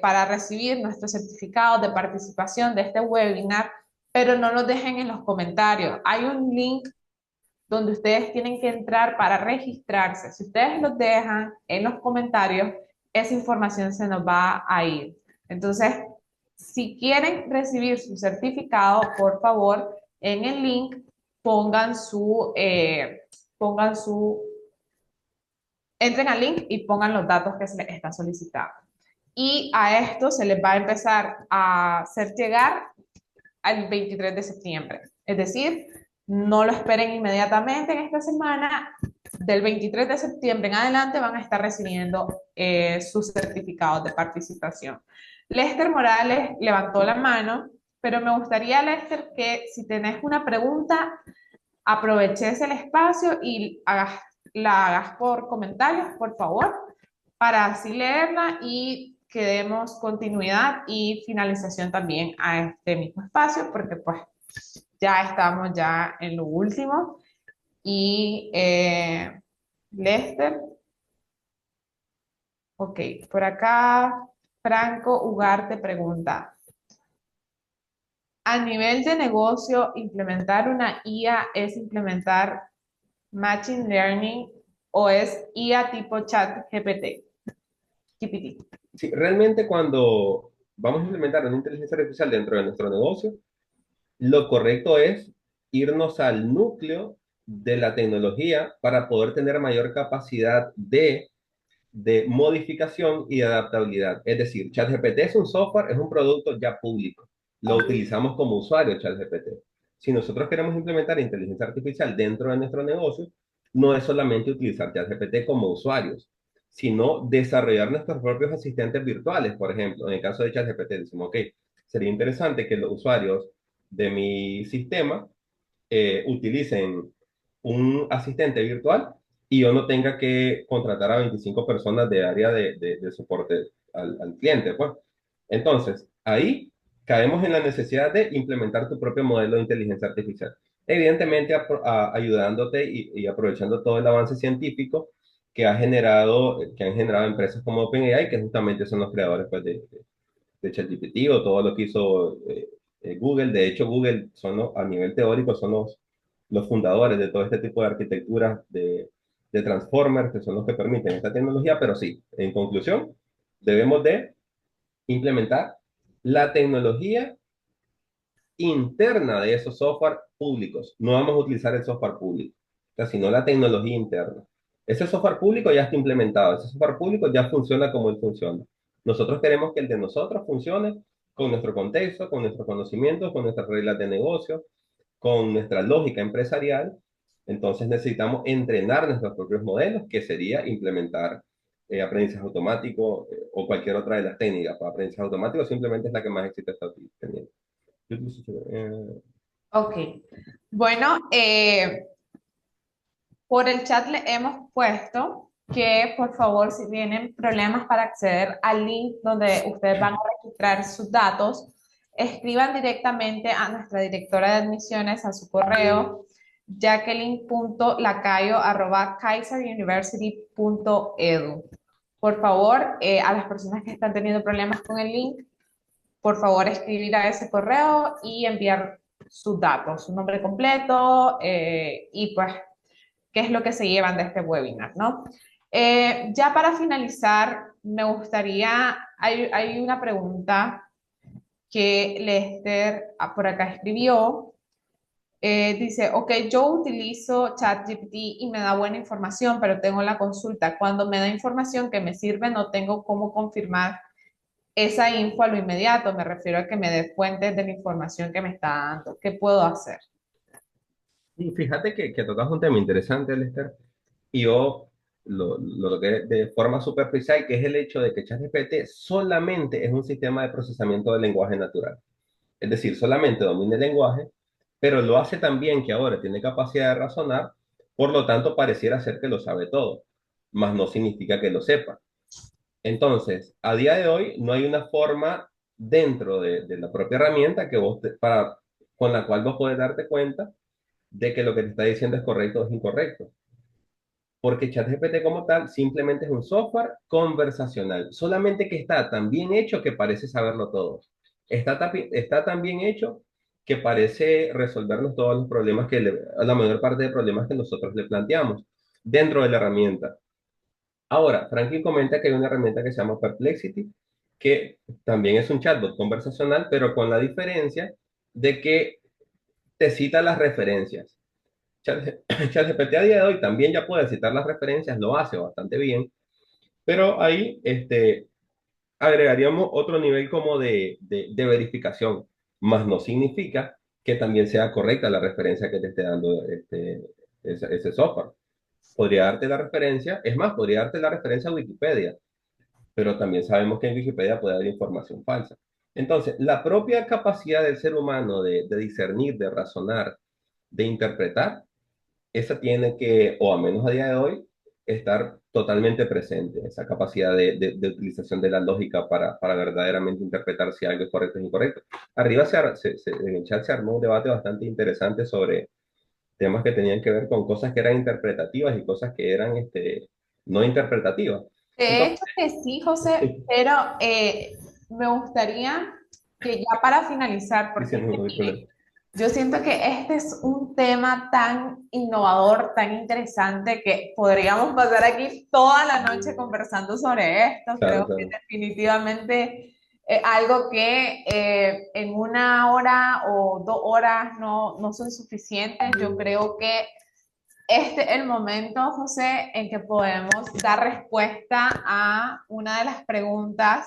para recibir nuestros certificados de participación de este webinar, pero no lo dejen en los comentarios. Hay un link donde ustedes tienen que entrar para registrarse. Si ustedes lo dejan en los comentarios, esa información se nos va a ir. Entonces, si quieren recibir su certificado, por favor, en el link pongan su, entren al link y pongan los datos que se les está solicitando. Y a esto se les va a empezar a hacer llegar al 23 de septiembre. Es decir, no lo esperen inmediatamente en esta semana. Del 23 de septiembre en adelante van a estar recibiendo sus certificados de participación. Lester Morales levantó la mano, pero me gustaría, Lester, que si tenés una pregunta, aproveches el espacio y la hagas por comentarios, por favor, para así leerla y que demos continuidad y finalización también a este mismo espacio, porque pues ya estamos ya en lo último. Y Lester, ok, por acá Franco Ugarte pregunta, a nivel de negocio, implementar una IA es implementar Machine Learning o es IA tipo chat GPT. GPT. Sí, realmente cuando vamos a implementar una inteligencia artificial dentro de nuestro negocio, lo correcto es irnos al núcleo de la tecnología para poder tener mayor capacidad de modificación y de adaptabilidad. Es decir, ChatGPT es un software, es un producto ya público. Lo utilizamos como usuario, ChatGPT. Si nosotros queremos implementar inteligencia artificial dentro de nuestro negocio, no es solamente utilizar ChatGPT como usuarios, sino desarrollar nuestros propios asistentes virtuales. Por ejemplo, en el caso de ChatGPT, decimos, ok, sería interesante que los usuarios de mi sistema utilicen un asistente virtual y yo no tenga que contratar a 25 personas de área de soporte al cliente, pues. Entonces, ahí caemos en la necesidad de implementar tu propio modelo de inteligencia artificial. Evidentemente, ayudándote y aprovechando todo el avance científico que han generado empresas como OpenAI, que justamente son los creadores pues, de ChatGPT o todo lo que hizo Google. De hecho, Google a nivel teórico son los fundadores de todo este tipo de arquitecturas de Transformers, que son los que permiten esta tecnología, pero sí, en conclusión, debemos de implementar la tecnología interna de esos software públicos. No vamos a utilizar el software público, o sea, sino la tecnología interna. Ese software público ya está implementado, ese software público ya funciona como él funciona. Nosotros queremos que el de nosotros funcione con nuestro contexto, con nuestros conocimientos, con nuestras reglas de negocio, con nuestra lógica empresarial. Entonces necesitamos entrenar nuestros propios modelos, que sería implementar aprendizaje automático o cualquier otra de las técnicas. Para aprendizaje automático simplemente es la que más éxito está teniendo. Ok. Bueno, por el chat le hemos puesto que por favor si tienen problemas para acceder al link donde ustedes van a registrar sus datos, escriban directamente a nuestra directora de admisiones a su correo jacqueline.lacayo@kaiseruniversity.edu. Por favor, a las personas que están teniendo problemas con el link, por favor escribir a ese correo y enviar sus datos, su nombre completo y pues qué es lo que se llevan de este webinar, ¿no? Ya para finalizar, me gustaría, hay una pregunta que Lester por acá escribió. Dice, ok, yo utilizo ChatGPT y me da buena información, pero tengo la consulta. Cuando me da información que me sirve, no tengo cómo confirmar esa info a lo inmediato. Me refiero a que me dé fuentes de la información que me está dando. ¿Qué puedo hacer? Y fíjate que tocas un tema interesante, Lester, y yo lo toqué de forma superficial, que es el hecho de que ChatGPT solamente es un sistema de procesamiento del lenguaje natural. Es decir, solamente domina el lenguaje, pero lo hace tan bien que ahora tiene capacidad de razonar, por lo tanto pareciera ser que lo sabe todo, mas no significa que lo sepa. Entonces, a día de hoy no hay una forma dentro de la propia herramienta con la cual vos podés darte cuenta de que lo que te está diciendo es correcto o es incorrecto. Porque ChatGPT como tal simplemente es un software conversacional, solamente que está tan bien hecho que parece saberlo todo. Está tan bien hecho que parece resolvernos todos los problemas la mayor parte de problemas que nosotros le planteamos dentro de la herramienta. Ahora, Franklin comenta que hay una herramienta que se llama Perplexity, que también es un chatbot conversacional, pero con la diferencia de que te cita las referencias. ChatGPT a día de hoy también ya puede citar las referencias, lo hace bastante bien, pero ahí agregaríamos otro nivel como de verificación, más no significa que también sea correcta la referencia que te esté dando ese software. Podría darte la referencia, es más, podría darte la referencia a Wikipedia, pero también sabemos que en Wikipedia puede haber información falsa. Entonces, la propia capacidad del ser humano de discernir, de razonar, de interpretar, esa tiene que, o al menos a día de hoy, estar totalmente presente, esa capacidad de utilización de la lógica para verdaderamente interpretar si algo es correcto o incorrecto. Arriba en el chat se armó un debate bastante interesante sobre temas que tenían que ver con cosas que eran interpretativas y cosas que eran no interpretativas. De Entonces, hecho que sí, José, sí, pero me gustaría que ya para finalizar, porque diciendo no hay problema. yo siento que este es un tema tan innovador, tan interesante, que podríamos pasar aquí toda la noche conversando sobre esto. Claro, Creo que claro. definitivamente algo que en una hora o 2 horas no son suficientes. Yo creo que este es el momento, José, en que podemos dar respuesta a una de las preguntas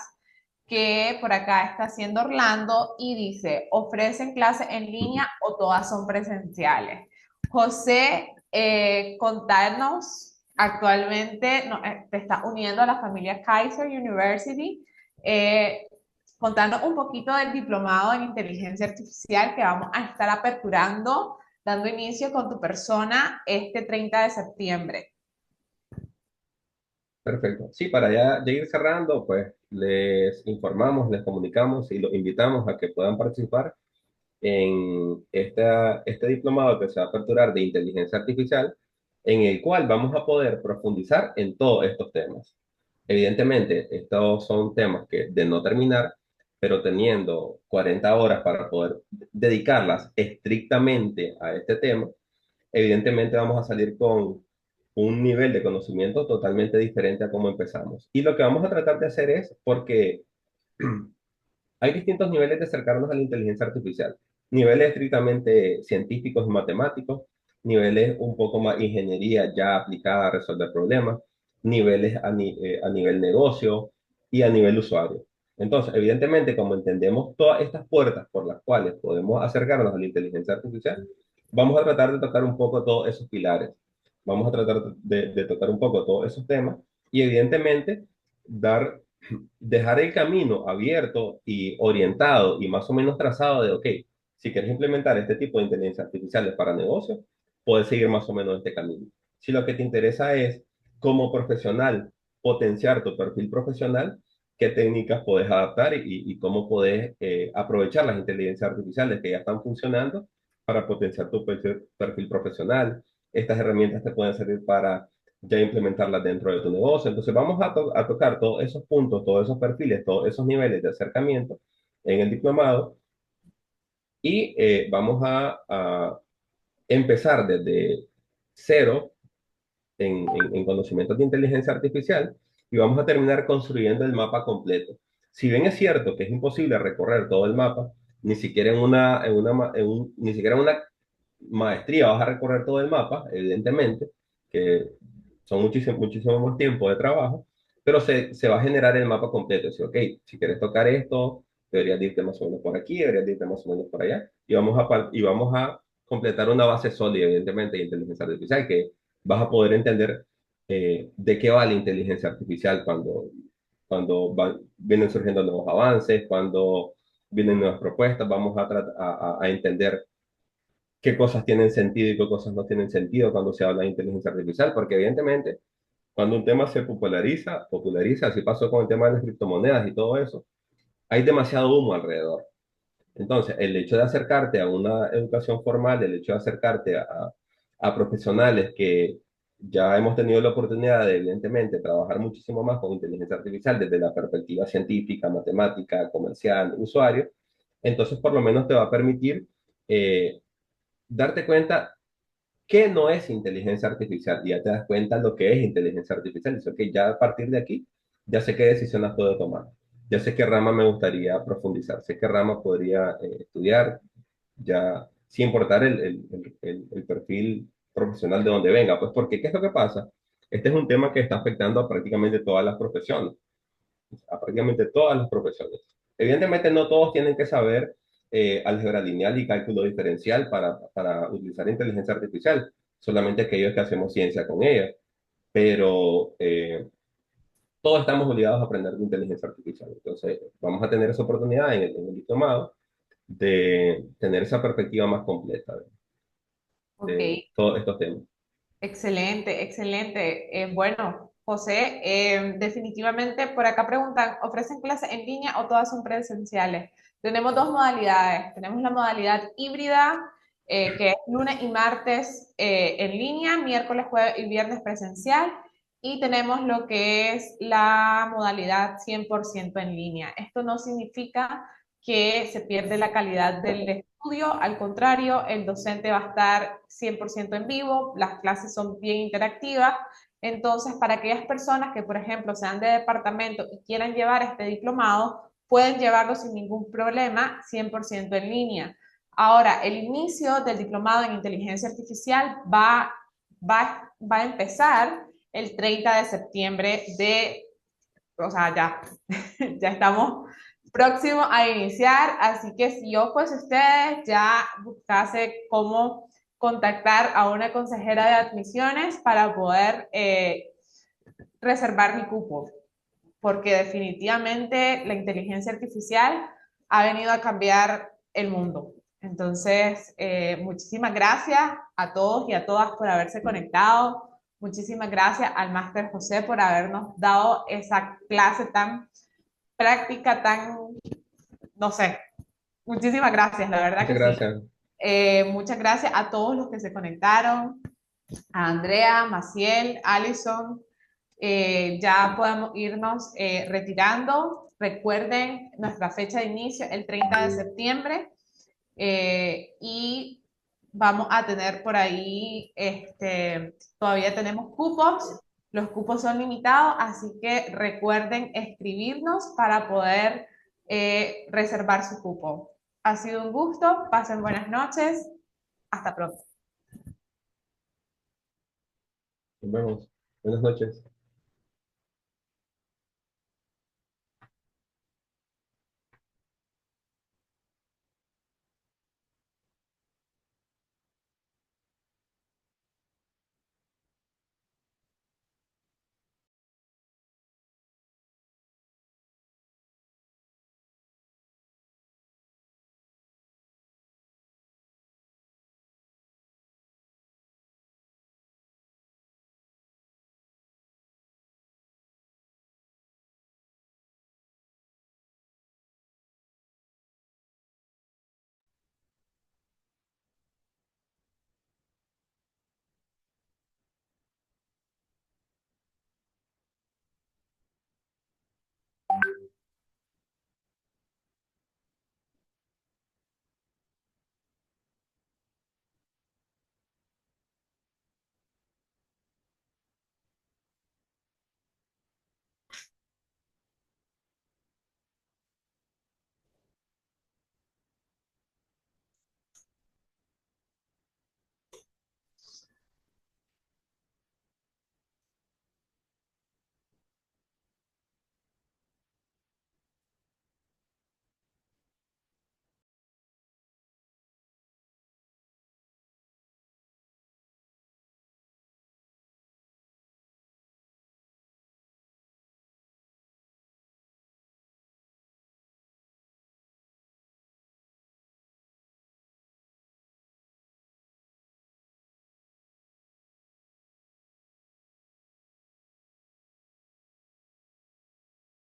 que por acá está haciendo Orlando y dice, ¿ofrecen clases en línea o todas son presenciales? José, contarnos, actualmente te está uniendo a la familia Kaiser University. Eh, Contarnos un poquito del diplomado en inteligencia artificial que vamos a estar aperturando, dando inicio con tu persona este 30 de septiembre. Perfecto. Sí, para ya ir cerrando, pues les informamos, les comunicamos y los invitamos a que puedan participar en este diplomado que se va a aperturar de inteligencia artificial, en el cual vamos a poder profundizar en todos estos temas. Evidentemente, estos son temas que de no terminar, pero teniendo 40 horas para poder dedicarlas estrictamente a este tema, evidentemente vamos a salir con un nivel de conocimiento totalmente diferente a cómo empezamos. Y lo que vamos a tratar de hacer es, porque hay distintos niveles de acercarnos a la inteligencia artificial, niveles estrictamente científicos y matemáticos, niveles un poco más ingeniería ya aplicada a resolver problemas, niveles a nivel negocio y a nivel usuario. Entonces, evidentemente, como entendemos todas estas puertas por las cuales podemos acercarnos a la inteligencia artificial, vamos a tratar de tocar un poco todos esos pilares. Vamos a tratar de tocar un poco todos esos temas y evidentemente dar dejar el camino abierto y orientado y más o menos trazado de, ok, si quieres implementar este tipo de inteligencia artificial para negocios, puedes seguir más o menos este camino. Si lo que te interesa es, como profesional, potenciar tu perfil profesional, qué técnicas puedes adaptar y cómo puedes aprovechar las inteligencias artificiales que ya están funcionando para potenciar tu perfil profesional. Estas herramientas te pueden servir para ya implementarlas dentro de tu negocio. Entonces vamos a tocar todos esos puntos, todos esos perfiles, todos esos niveles de acercamiento en el diplomado y vamos a empezar desde cero en conocimientos de inteligencia artificial y vamos a terminar construyendo el mapa completo. Si bien es cierto que es imposible recorrer todo el mapa, ni siquiera ni siquiera en una maestría vas a recorrer todo el mapa, evidentemente, que son muchísimo más tiempo de trabajo, pero se va a generar el mapa completo. Es decir, ok, si quieres tocar esto, deberías irte más o menos por aquí, deberías irte más o menos por allá, y vamos a completar una base sólida, evidentemente, de inteligencia artificial, que vas a poder entender de qué va la inteligencia artificial vienen surgiendo nuevos avances, cuando vienen nuevas propuestas, vamos a entender qué cosas tienen sentido y qué cosas no tienen sentido cuando se habla de inteligencia artificial, porque evidentemente cuando un tema se populariza, así pasó con el tema de las criptomonedas y todo eso, hay demasiado humo alrededor. Entonces, el hecho de acercarte a una educación formal, el hecho de acercarte a profesionales que ya hemos tenido la oportunidad de, evidentemente, trabajar muchísimo más con inteligencia artificial desde la perspectiva científica, matemática, comercial, usuario, entonces por lo menos te va a permitir eh, darte cuenta qué no es inteligencia artificial y ya te das cuenta lo que es inteligencia artificial. Dice, ok, ya a partir de aquí, ya sé qué decisiones puedo tomar, ya sé qué rama me gustaría profundizar, sé qué rama podría estudiar, ya sin importar el perfil profesional de donde venga. Pues porque, ¿qué es lo que pasa? Este es un tema que está afectando a prácticamente todas las profesiones, a prácticamente todas las profesiones. Evidentemente no todos tienen que saber álgebra lineal y cálculo diferencial para utilizar inteligencia artificial, solamente aquellos que hacemos ciencia con ella, pero todos estamos obligados a aprender de inteligencia artificial. Entonces vamos a tener esa oportunidad en el diplomado de tener esa perspectiva más completa Ok, de todos estos temas. excelente, excelente. Bueno, José, definitivamente por acá preguntan, ¿ofrecen clases en línea o todas son presenciales? Tenemos dos modalidades. Tenemos la modalidad híbrida, que es lunes y martes en línea, miércoles, jueves y viernes presencial. Y tenemos lo que es la modalidad 100% en línea. Esto no significa que se pierde la calidad del estudio, al contrario, el docente va a estar 100% en vivo, las clases son bien interactivas, entonces para aquellas personas que, por ejemplo, sean de departamento y quieran llevar este diplomado, pueden llevarlo sin ningún problema, 100% en línea. Ahora, el inicio del diplomado en inteligencia artificial va a empezar el 30 de septiembre o sea, ya, ya estamos próximos a iniciar, así que si yo fuese ustedes, ya buscase cómo contactar a una consejera de admisiones para poder reservar mi cupo, porque definitivamente la inteligencia artificial ha venido a cambiar el mundo. Entonces, muchísimas gracias a todos y a todas por haberse conectado. Muchísimas gracias al máster José por habernos dado esa clase tan práctica, tan, no sé. Muchísimas gracias, la verdad Muchas que sí. gracias. Muchas gracias a todos los que se conectaron, a Andrea, Maciel, Alison. Ya podemos irnos retirando. Recuerden nuestra fecha de inicio, el 30 de septiembre, y vamos a tener por ahí, todavía tenemos cupos, los cupos son limitados, así que recuerden escribirnos para poder reservar su cupo. Ha sido un gusto, pasen buenas noches, hasta pronto. Nos vemos. Buenas noches.